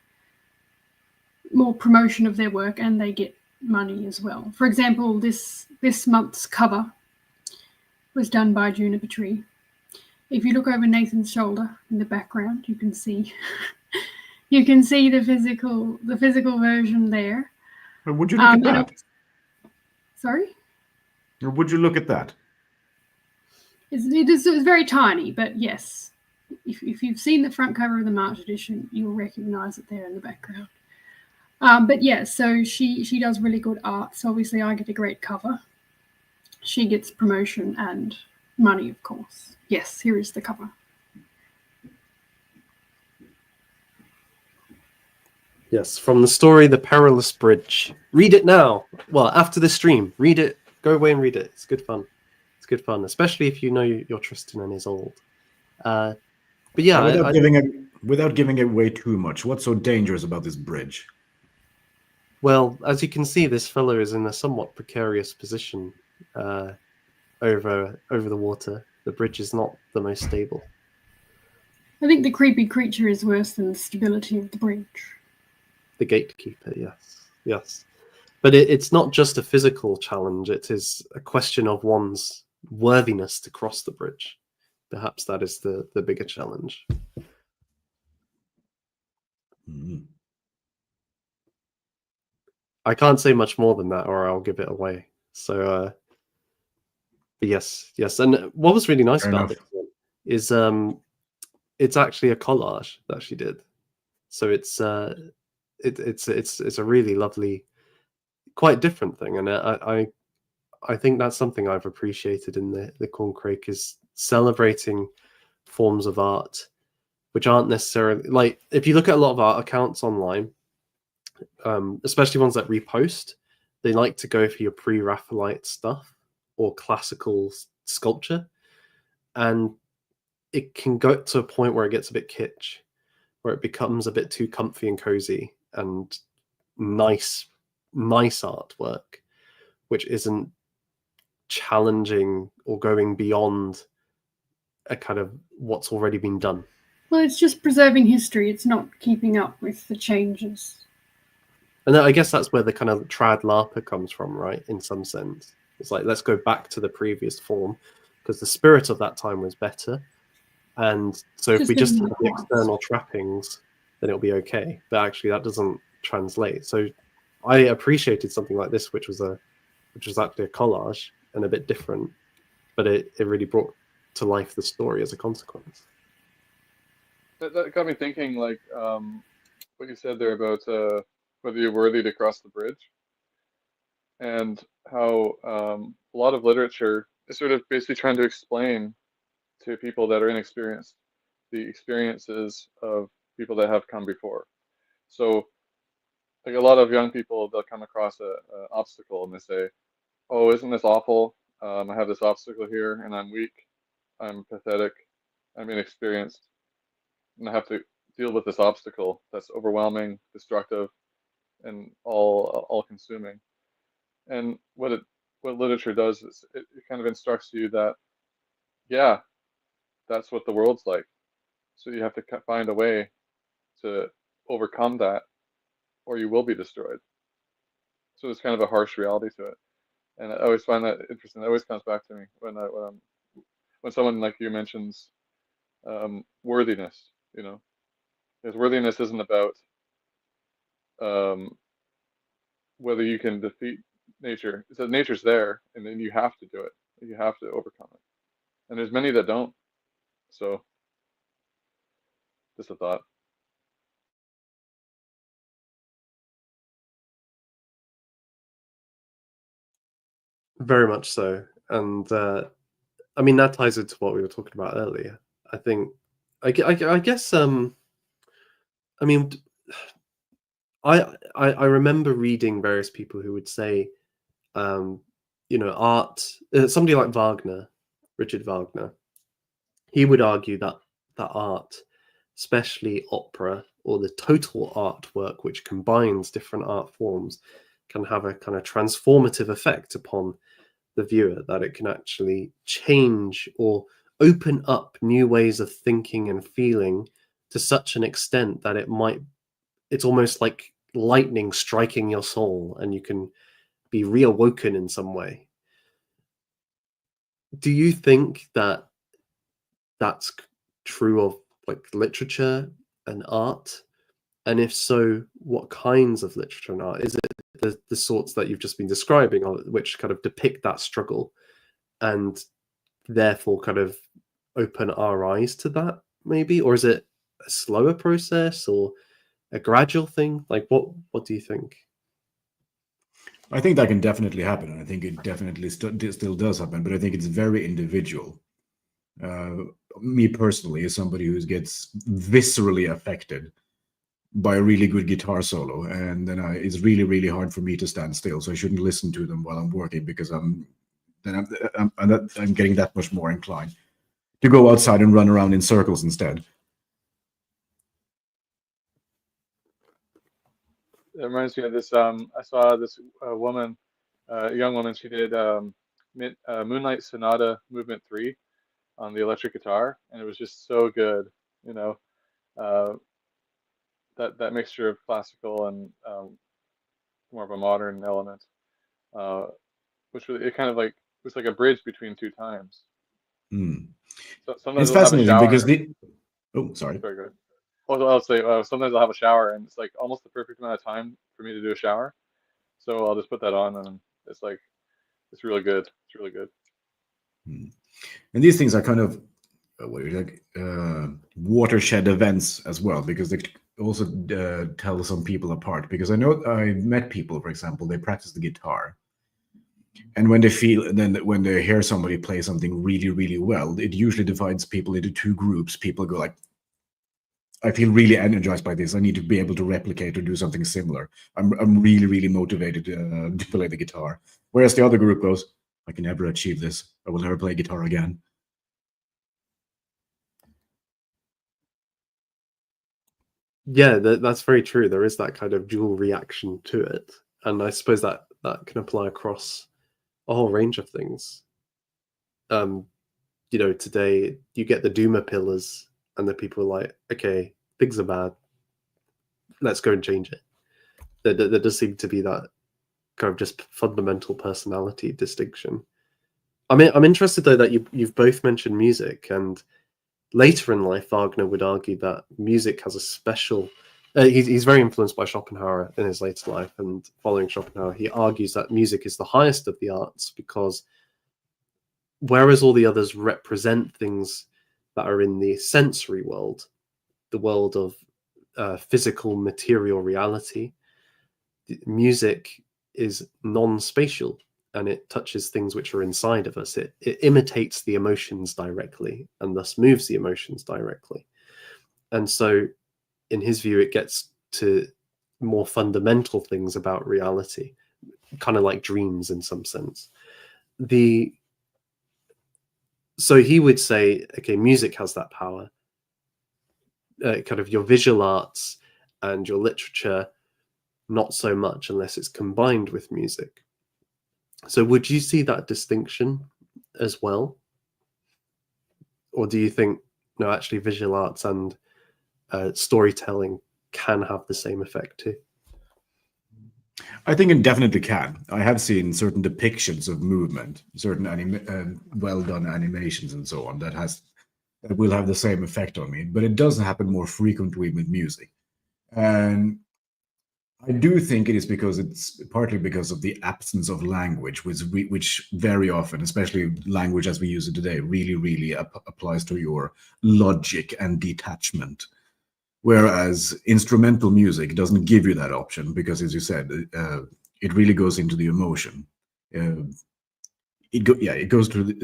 S2: more promotion of their work, and they get money as well. For example, this month's cover was done by Juniper Tree. If you look over Nathan's shoulder in the background, you can see the physical version there.
S3: Would you look at that?
S2: Sorry?
S3: Or would you look at that?
S2: It's very tiny, but yes, if you've seen the front cover of the March edition, you'll recognize it there in the background. But yeah, so she does really good art. So obviously I get a great cover. She gets promotion and money, of course. Yes, here is the cover.
S1: Yes, from the story The Perilous Bridge. Read it now. Well, after the stream, read it. Go away and read it. It's good fun. It's good fun, especially if you know your Tristan and is old. But yeah,
S3: without giving away too much, what's so dangerous about this bridge?
S1: Well, as you can see, this fellow is in a somewhat precarious position over the water. The bridge is not the most stable.
S2: I think the creepy creature is worse than the stability of the bridge.
S1: The gatekeeper, yes. But it's not just a physical challenge. It is a question of one's worthiness to cross the bridge. Perhaps that is the bigger challenge.
S3: Mm-hmm.
S1: I can't say much more than that, or I'll give it away. So, yes. And what was really nice about it is it's actually a collage that she did. So it's a really lovely, quite different thing, and I think that's something I've appreciated in the Corncrake, is celebrating forms of art which aren't necessarily, like, if you look at a lot of art accounts online, especially ones that repost, they like to go for your pre-Raphaelite stuff or classical sculpture, and it can go to a point where it gets a bit kitsch, where it becomes a bit too comfy and cozy and nice artwork, which isn't challenging or going beyond a kind of what's already been done.
S2: Well, it's just preserving history. It's not keeping up with the changes.
S1: And I guess that's where the kind of trad larper comes from, right? In some sense, it's like, let's go back to the previous form because the spirit of that time was better. And so if we just have the external trappings, then it'll be okay. But actually, that doesn't translate. So I appreciated something like this, which was actually a collage and a bit different, but it really brought to life the story as a consequence.
S4: That got me thinking, like what you said there about whether you're worthy to cross the bridge, and how a lot of literature is sort of basically trying to explain to people that are inexperienced the experiences of people that have come before. So, like a lot of young people, they'll come across a obstacle and they say, "Oh, isn't this awful? I have this obstacle here, and I'm weak, I'm pathetic, I'm inexperienced, and I have to deal with this obstacle that's overwhelming, destructive, and all consuming." And what literature does is it kind of instructs you that, yeah, that's what the world's like. So you have to find a way to overcome that, or you will be destroyed. So there's kind of a harsh reality to it, and I always find that interesting. It always comes back to me when someone like you mentions worthiness. You know, because worthiness isn't about um, whether you can defeat nature. It's that nature's there, and then you have to do it. You have to overcome it, and there's many that don't. So, just a thought.
S1: Very much so. And I mean, that ties into what we were talking about earlier. I think, I guess, I mean, I remember reading various people who would say, art, somebody like Wagner, Richard Wagner, he would argue that art, especially opera or the total artwork, which combines different art forms, can have a kind of transformative effect upon the viewer, that it can actually change or open up new ways of thinking and feeling to such an extent that it's almost like lightning striking your soul and you can be reawoken in some way. Do you think that that's true of like literature and art? And if so, what kinds of literature and art? Is it the sorts that you've just been describing, which kind of depict that struggle and therefore kind of open our eyes to that, maybe? Or is it a slower process or a gradual thing? Like, what do you think?
S3: I think that can definitely happen, and I think it definitely still does happen. But I think it's very individual. Me personally, as somebody who gets viscerally affected by a really good guitar solo, and then it's really, really hard for me to stand still. So I shouldn't listen to them while I'm working, because I'm getting that much more inclined to go outside and run around in circles instead.
S4: It reminds me of this. I saw this woman, a young woman. She did Moonlight Sonata Movement 3 on the electric guitar, and it was just so good. You know, uh, that mixture of classical and more of a modern element, uh, which was it kind of like was like a bridge between two times.
S3: Mm.
S4: So sometimes
S3: It's
S4: I'll have a
S3: fascinating
S4: shower.
S3: because sorry.
S4: Very good. Also, I'll say sometimes I'll have a shower, and it's like almost the perfect amount of time for me to do a shower. So I'll just put that on, and it's like it's really good. It's really good.
S3: Mm. And these things are kind of watershed events as well, because they also tell some people apart. Because I know I've met people, for example, they practice the guitar, and when when they hear somebody play something really, really well, it usually divides people into two groups. People go like, I feel really energized by this. I need to be able to replicate or do something similar. I'm really, really motivated to play the guitar. Whereas the other group goes, I can never achieve this. I will never play guitar again.
S1: Yeah, that's very true. There is that kind of dual reaction to it, and I suppose that can apply across a whole range of things. Today you get the doomer pillars, and the people are like, okay, things are bad, let's go and change it. there does seem to be that kind of just fundamental personality distinction. I mean, I'm interested though that you've both mentioned music, and later in life, Wagner would argue that music has a special. He's very influenced by Schopenhauer in his later life, and following Schopenhauer, he argues that music is the highest of the arts because whereas all the others represent things that are in the sensory world, the world of physical material reality, music is non-spatial, and it touches things which are inside of us. It imitates the emotions directly and thus moves the emotions directly. And so in his view, it gets to more fundamental things about reality, kind of like dreams in some sense. So he would say, okay, music has that power. Kind of your visual arts and your literature, not so much unless it's combined with music. So would you see that distinction as well? Or do you think, no, actually visual arts and storytelling can have the same effect too?
S3: I think it definitely can. I have seen certain depictions of movement, certain well-done animations and so on that will have the same effect on me, but it does happen more frequently with music. And I do think it is because it's partly because of the absence of language, which very often, especially language as we use it today, really applies to your logic and detachment. Whereas instrumental music doesn't give you that option because, as you said, it really goes into the emotion. It goes to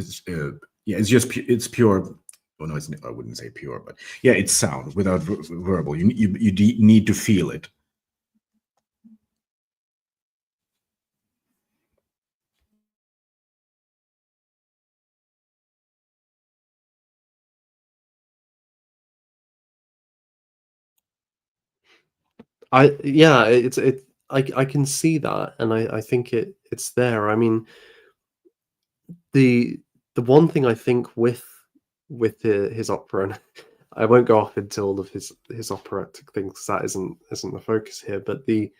S3: it's pure. Oh no, I wouldn't say pure, but yeah, it's sound without verbal. You need to feel it.
S1: I can see that, and I think it's there. I mean, the one thing I think with his opera, and I won't go off into all of his operatic things because that isn't the focus here, but the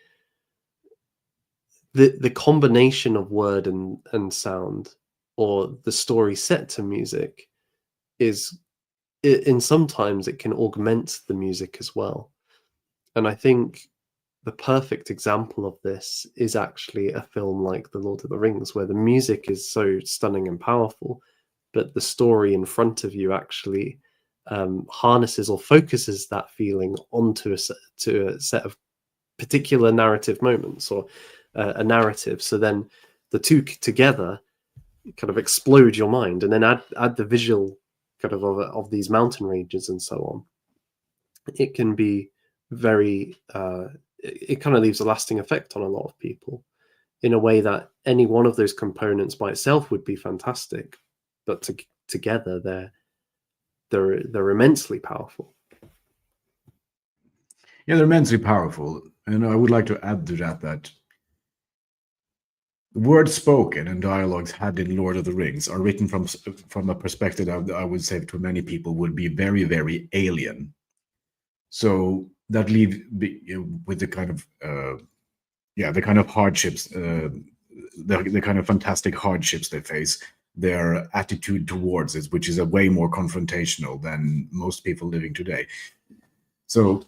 S1: combination of word and sound, or the story set to music, is in sometimes it can augment the music as well. And I think the perfect example of this is actually a film like The Lord of the Rings, where the music is so stunning and powerful, but the story in front of you actually harnesses or focuses that feeling onto a set of particular narrative moments, or a narrative. So then the two together kind of explode your mind, and then add the visual kind of these mountain ranges and so on. It can be very it kind of leaves a lasting effect on a lot of people in a way that any one of those components by itself would be fantastic, but together they're immensely powerful.
S3: Yeah, they're immensely powerful, and I would like to add to that words spoken and dialogues had in Lord of the Rings are written from a perspective that I would say to many people would be very alien. So that leaves with the kind of the kind of hardships, the kind of fantastic hardships they face, their attitude towards it, which is a way more confrontational than most people living today. So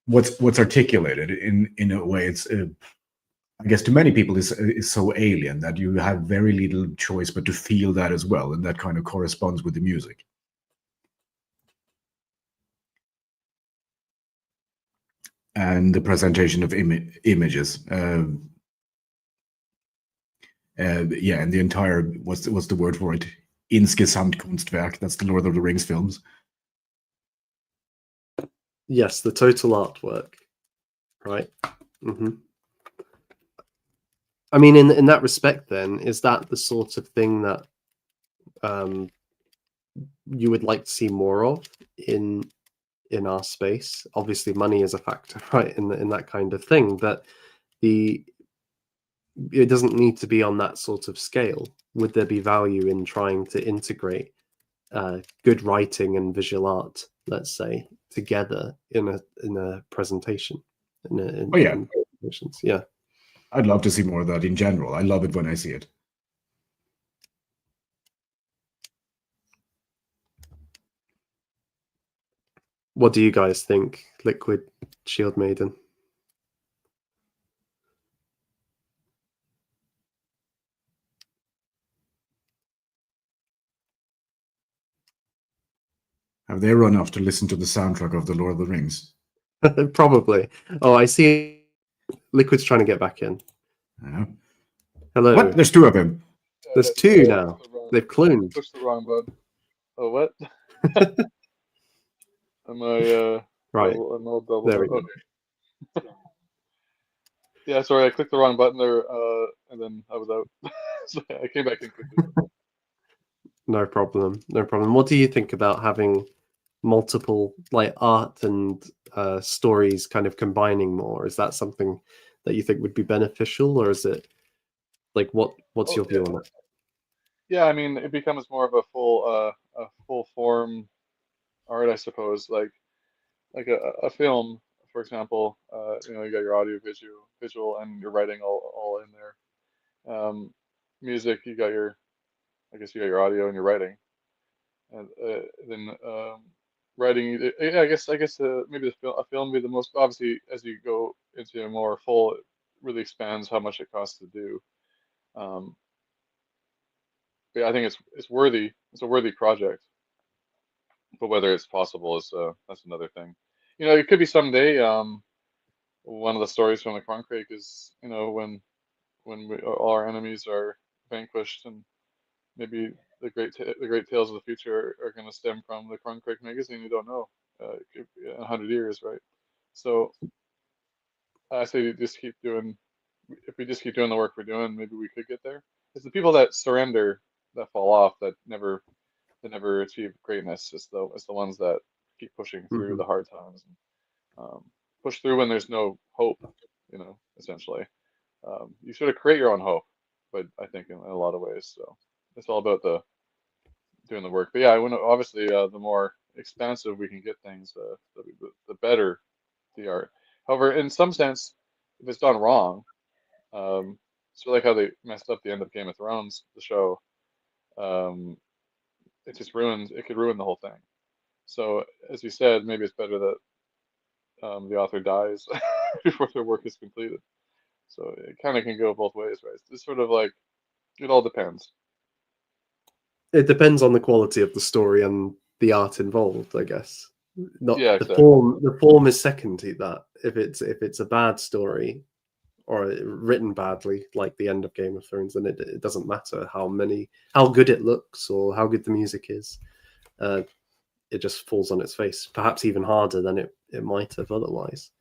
S3: what's articulated in a way, it's I guess to many people is so alien that you have very little choice but to feel that as well, and that kind of corresponds with the music. And the presentation of images. And the entire, what's the word for it? Insgesamtkunstwerk. That's the Lord of the Rings films.
S1: Yes, the total artwork, right? Mm-hmm. I mean, in that respect, then, is that the sort of thing that you would like to see more of in our space? Obviously, money is a factor, right, in that kind of thing, but it doesn't need to be on that sort of scale. Would there be value in trying to integrate good writing and visual art, let's say, together in a presentation? situations. Yeah.
S3: I'd love to see more of that in general. I love it when I see it.
S1: What do you guys think, Liquid, Shield Maiden?
S3: Have they run off to listen to the soundtrack of The Lord of the Rings?
S1: Probably. Oh, I see. Liquid's trying to get back in.
S3: Yeah.
S1: Hello.
S3: What? There's two of them.
S1: There's two now. They've cloned.
S4: Pushed the wrong button. Oh, what? Am I
S1: Right.
S4: I'm all double.
S1: There we go.
S4: Okay. Yeah, sorry, I clicked the wrong button there, and then I was out. So I came back in quickly.
S1: No problem. No problem. What do you think about having multiple like art and stories kind of combining more? Is that something that you think would be beneficial, or is it like what's your view on it?
S4: Yeah, I mean, it becomes more of a full form art, I suppose. Like a film, for example. You know, you got your audio, visual, and your writing all in there. Music, I guess you got your audio and your writing, and then writing. Yeah, I guess maybe a film would be the most, obviously, as you go into a more full, it really expands how much it costs to do. Um, but yeah, I think it's worthy. It's a worthy project, but whether it's possible is that's another thing. You know, it could be someday. One of the stories from the Corncrake is, you know, all our enemies are vanquished, and maybe the great tales of the future are going to stem from the Corncrake Magazine. You don't know. It could be 100 years, right? So I say you just keep doing. If we just keep doing the work we're doing, maybe we could get there. It's the people that surrender that fall off that never achieve greatness. It's the ones that keep pushing through the hard times, and push through when there's no hope. You know, essentially, you sort of create your own hope, but I think in a lot of ways. So it's all about doing the work. But yeah, obviously the more expansive we can get things, the better the art. However, in some sense, if it's done wrong, so like how they messed up the end of Game of Thrones, the show, um, it could ruin the whole thing. So as you said, maybe it's better that the author dies before their work is completed. So it kind of can go both ways, right? It's sort of like it all depends.
S1: It depends on the quality of the story and the art involved, I guess. Not
S4: Yeah,
S1: the
S4: exactly.
S1: form. The form is second to that. If it's a bad story or written badly, like the end of Game of Thrones, then it doesn't matter how good it looks or how good the music is. It just falls on its face, perhaps even harder than it might have otherwise.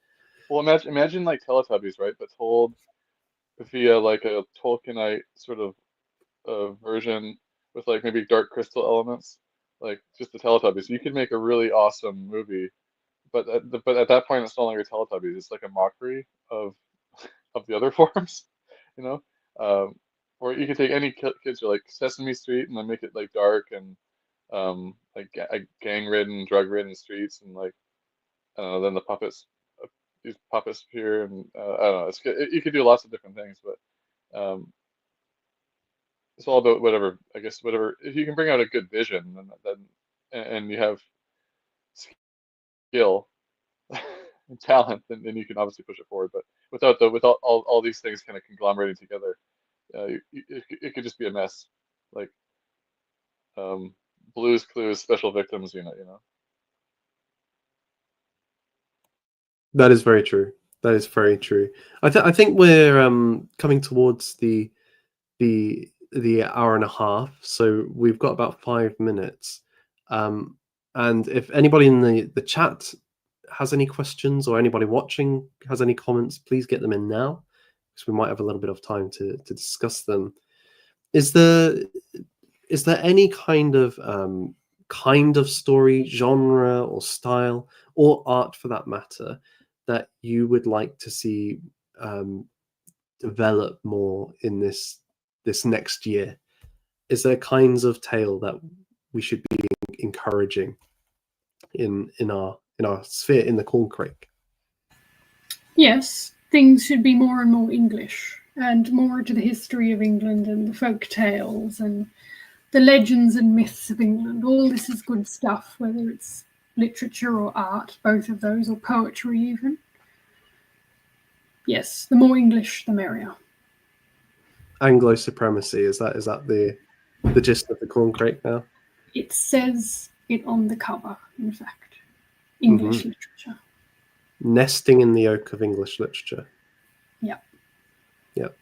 S4: Well, imagine like Teletubbies, right? But told via like a Tolkienite sort of version with like maybe dark crystal elements, like just the Teletubbies. You could make a really awesome movie, but at that point, it's no longer Teletubbies. It's like a mockery of the other forms, you know. Or you could take any kids or like Sesame Street and then make it like dark and like gang-ridden, drug-ridden streets, and like then the puppets, these puppets appear, and I don't know. You could do lots of different things, but it's all about whatever, I guess, whatever. If you can bring out a good vision, and you have skill and talent, then you can obviously push it forward. But without all these things kind of conglomerating together, it could just be a mess, like Blue's Clues, Special Victims, you know.
S1: That is very true. That is very true. I think we're coming towards the hour and a half, so we've got about 5 minutes. And if anybody in the chat has any questions or anybody watching has any comments, please get them in now, because we might have a little bit of time to discuss them. Is there any kind of story, genre, or style, or art for that matter, that you would like to see develop more in this next year? Is there kinds of tale that we should be encouraging in our sphere, in the Corncrake?
S2: Yes, things should be more and more English and more to the history of England and the folk tales and the legends and myths of England. All this is good stuff, whether it's literature or art, both of those, or poetry even. Yes, the more English, the merrier.
S1: Anglo supremacy, is that the gist of the Corncrake now?
S2: It says it on the cover, in fact. English literature.
S1: Nesting in the oak of English literature.
S2: Yeah.
S1: Yep.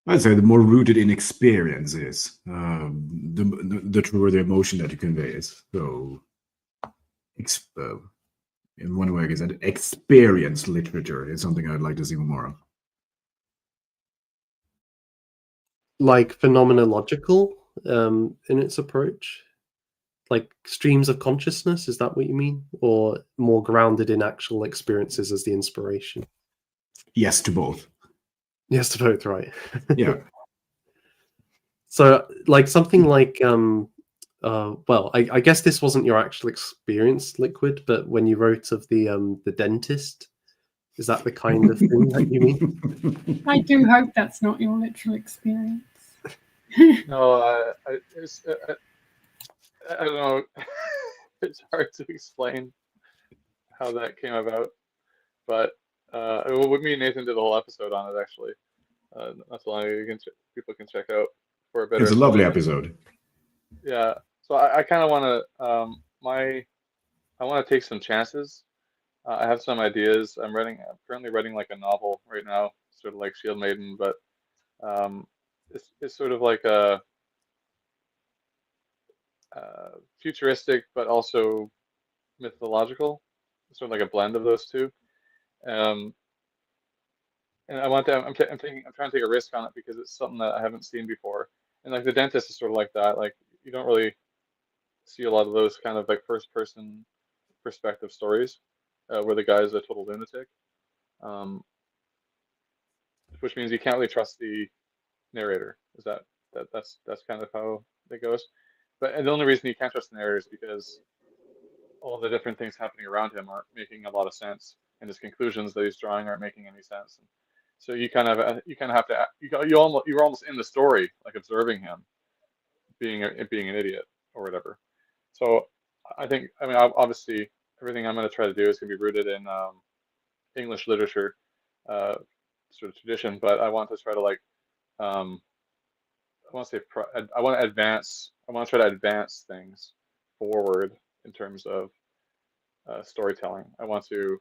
S3: I'd say the more rooted in experience is, the truer the emotion that you convey is. So, in one way, I guess that experience literature is something I'd like to see more of.
S1: Like phenomenological in its approach? Like streams of consciousness, is that what you mean? Or more grounded in actual experiences as the inspiration?
S3: Yes to both.
S1: Yes to both, right.
S3: Yeah.
S1: So like something like well, I guess this wasn't your actual experience, Liquid, but when you wrote of the dentist, is that the kind of thing that you mean?
S2: I do hope that's not your literal experience.
S4: No, I don't know. It's hard to explain how that came about, but well, me and Nathan did a whole episode on it actually. Not so long ago. People can check out for a better.
S3: It's a lovely episode.
S4: Yeah, so I kind of want to I want to take some chances. I have some ideas. I'm currently writing like a novel right now, sort of like Shield Maiden, but it's sort of like a futuristic, but also mythological, sort of like a blend of those two. And I want to. I'm trying to take a risk on it because it's something that I haven't seen before. And like the dentist is sort of like that. Like you don't really see a lot of those kind of like first-person perspective stories where the guy is a total lunatic, which means you can't really trust the narrator. That's kind of how it goes. But the only reason you can't trust the narrator is because all the different things happening around him aren't making a lot of sense, and his conclusions that he's drawing aren't making any sense. And so you kind of have to you're almost in the story, like observing him being an idiot or whatever. So I mean obviously everything I'm going to try to do is going to be rooted in English literature sort of tradition, but I want to try to like I want to try to advance things forward in terms of storytelling. I want to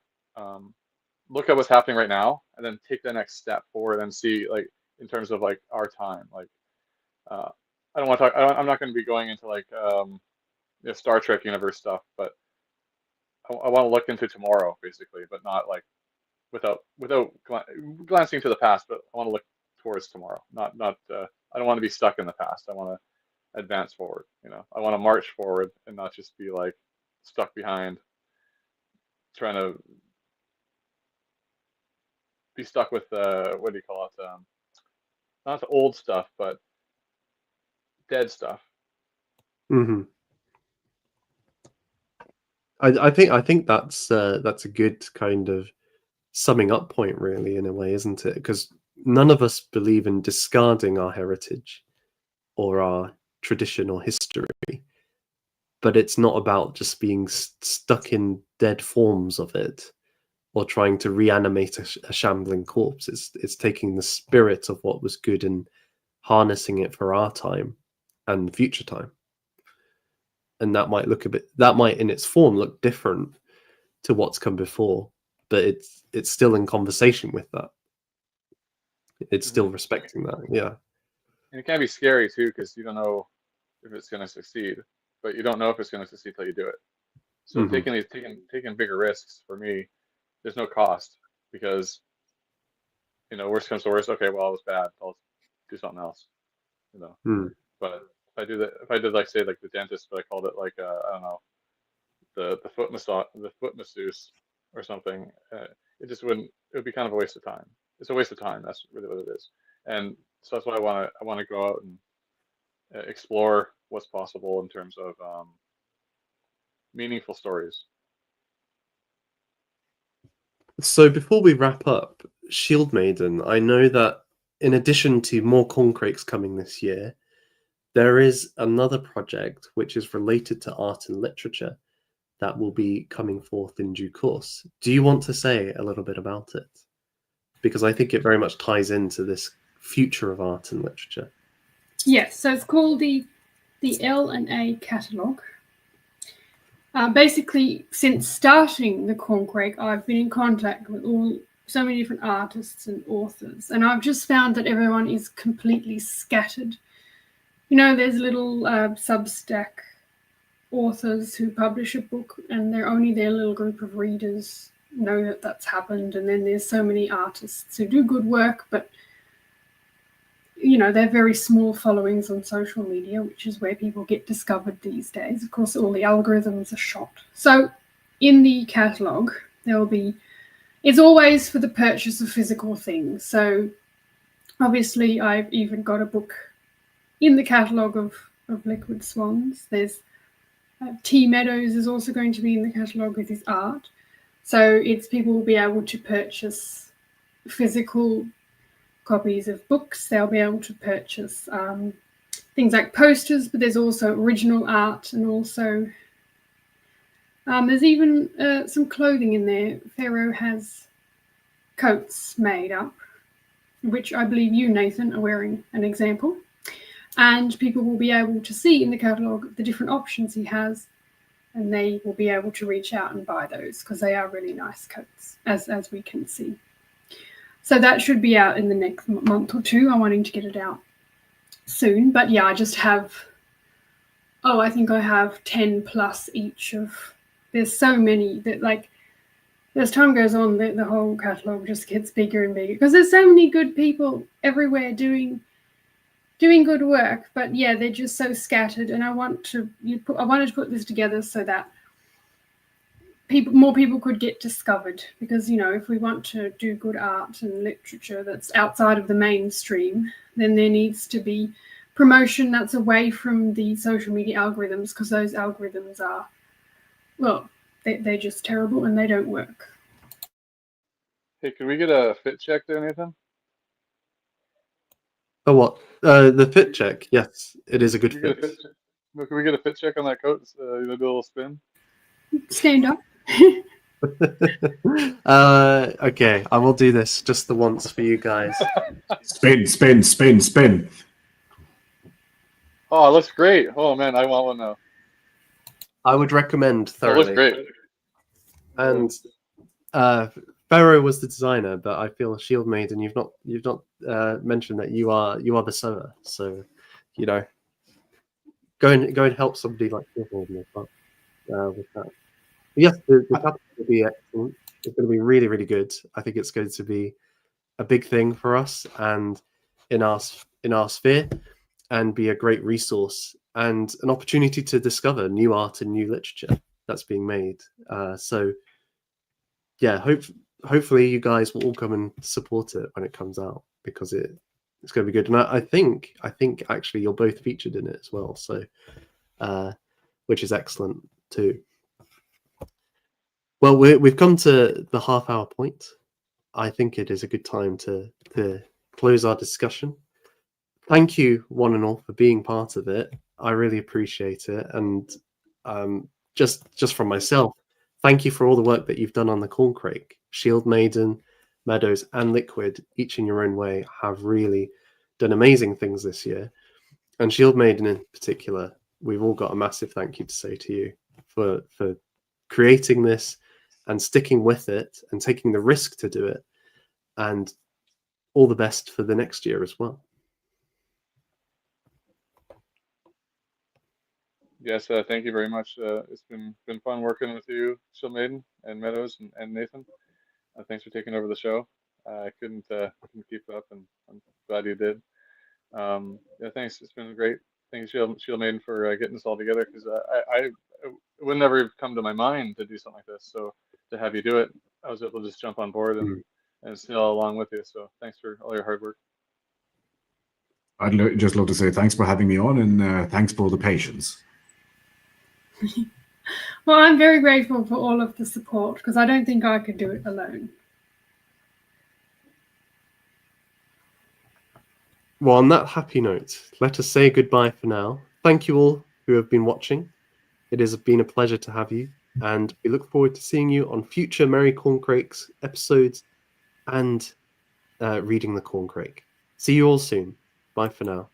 S4: look at what's happening right now and then take the next step forward and see like in terms of like our time. Like I don't want to talk. I'm not going to be going into like Star Trek universe stuff, but I want to look into tomorrow basically, but not like without glancing to the past. But I want to look towards tomorrow. Not I don't want to be stuck in the past. I want to advance forward. I want to march forward and not just be like stuck behind, trying to be stuck with what do you call it? Not the old stuff, but dead stuff.
S1: Mm-hmm. I think that's a good kind of summing up point, really, in a way, isn't it? Because none of us believe in discarding our heritage or our tradition or history, but it's not about just being stuck in dead forms of it or trying to reanimate a shambling corpse. It's taking the spirit of what was good and harnessing it for our time and future time. And that might in its form look different to what's come before, but it's still in conversation with that. It's still respecting that. Yeah.
S4: And it can be scary too, because you don't know if it's going to succeed, but you don't know if it's going to succeed till you do it. So taking bigger risks for me, there's no cost because worst comes to worst. Okay, well it was bad. I'll do something else. But if I did like say like the dentist, but I called it like I don't know, the foot masseuse or something, it just wouldn't. It would be kind of a waste of time. It's a waste of time. That's really what it is. And so that's why I want to go out and explore what's possible in terms of meaningful stories.
S1: So before we wrap up, Shield Maiden, I know that in addition to more Corncrakes coming this year, there is another project which is related to art and literature that will be coming forth in due course. Do you want to say a little bit about it? Because I think it very much ties into this future of art and literature.
S2: Yes, so it's called the L&A catalogue. Basically, since starting the Corncrake, I've been in contact with so many different artists and authors, and I've just found that everyone is completely scattered. You know, there's little Substack authors who publish a book, and they're only their little group of readers know that that's happened, and then there's so many artists who do good work, but you know, they're very small followings on social media, which is where people get discovered these days. Of course, all the algorithms are shot. So in the catalogue, there will be, it's always for the purchase of physical things. So obviously I've even got a book in the catalogue of Liquid Swans. There's T. Meadows is also going to be in the catalogue with his art. So it's people will be able to purchase physical copies of books. They'll be able to purchase things like posters, but there's also original art, and also there's even some clothing in there. Pharaoh has coats made up, which I believe you, Nathan, are wearing an example. And people will be able to see in the catalogue the different options he has, and they will be able to reach out and buy those because they are really nice coats, as we can see. So that should be out in the next month or two. I'm wanting to get it out soon. But yeah, I just have, I think I have 10 plus each of, there's so many that, like, as time goes on, the whole catalogue just gets bigger and bigger because there's so many good people everywhere doing good work. But yeah, they're just so scattered, and I wanted to put this together so that more people could get discovered, because, you know, if we want to do good art and literature that's outside of the mainstream, then there needs to be promotion that's away from the social media algorithms, because those algorithms are, well, they're just terrible and they don't work.
S4: Hey, could we get a fit check there, Nathan?
S1: Oh, what? The fit check? Yes, it is a good fit.
S4: Can we get a fit check on that coat? Do a little spin.
S2: Stand up.
S1: Okay, I will do this just the once for you guys.
S3: Spin, spin, spin, spin.
S4: Oh, it looks great. Oh man, I want one now.
S1: I would recommend
S4: It
S1: thoroughly.
S4: looks great.
S1: And Pharaoh was the designer, but I feel Shield Maiden, you've not mentioned that you are the sewer. So, you know, go and help somebody like Shield Maiden with that. Yes, the catalogue will be excellent. It's going to be really, really good. I think it's going to be a big thing for us and in our sphere, and be a great resource and an opportunity to discover new art and new literature that's being made. So, yeah, hopefully you guys will all come and support it when it comes out, because it's going to be good. And I think actually you're both featured in it as well. So, which is excellent too. Well, we've come to the half-hour point. I think it is a good time to close our discussion. Thank you, one and all, for being part of it. I really appreciate it. And just from myself, thank you for all the work that you've done on the Corncrake. Shield Maiden, Meadows, and Liquid, each in your own way, have really done amazing things this year. And Shield Maiden in particular, we've all got a massive thank you to say to you for creating this and sticking with it and taking the risk to do it, and all the best for the next year as well.
S4: Yes, thank you very much. It's been fun working with you, Shield Maiden and Meadows and Nathan. Thanks for taking over the show. I couldn't keep up, and I'm glad you did. Yeah, thanks. It's been great. Thanks, Shield Maiden, for getting this all together, because it would never have come to my mind to do something like this. So to have you do it, I was able to just jump on board and sail along with you. So thanks for all your hard work.
S3: I'd just love to say thanks for having me on, and thanks for the patience.
S2: Well, I'm very grateful for all of the support, because I don't think I could do it alone.
S1: Well, on that happy note, let us say goodbye for now. Thank you all who have been watching. It has been a pleasure to have you, and we look forward to seeing you on future Merry Corncrakes episodes and reading the Corncrake. See you all soon. Bye for now.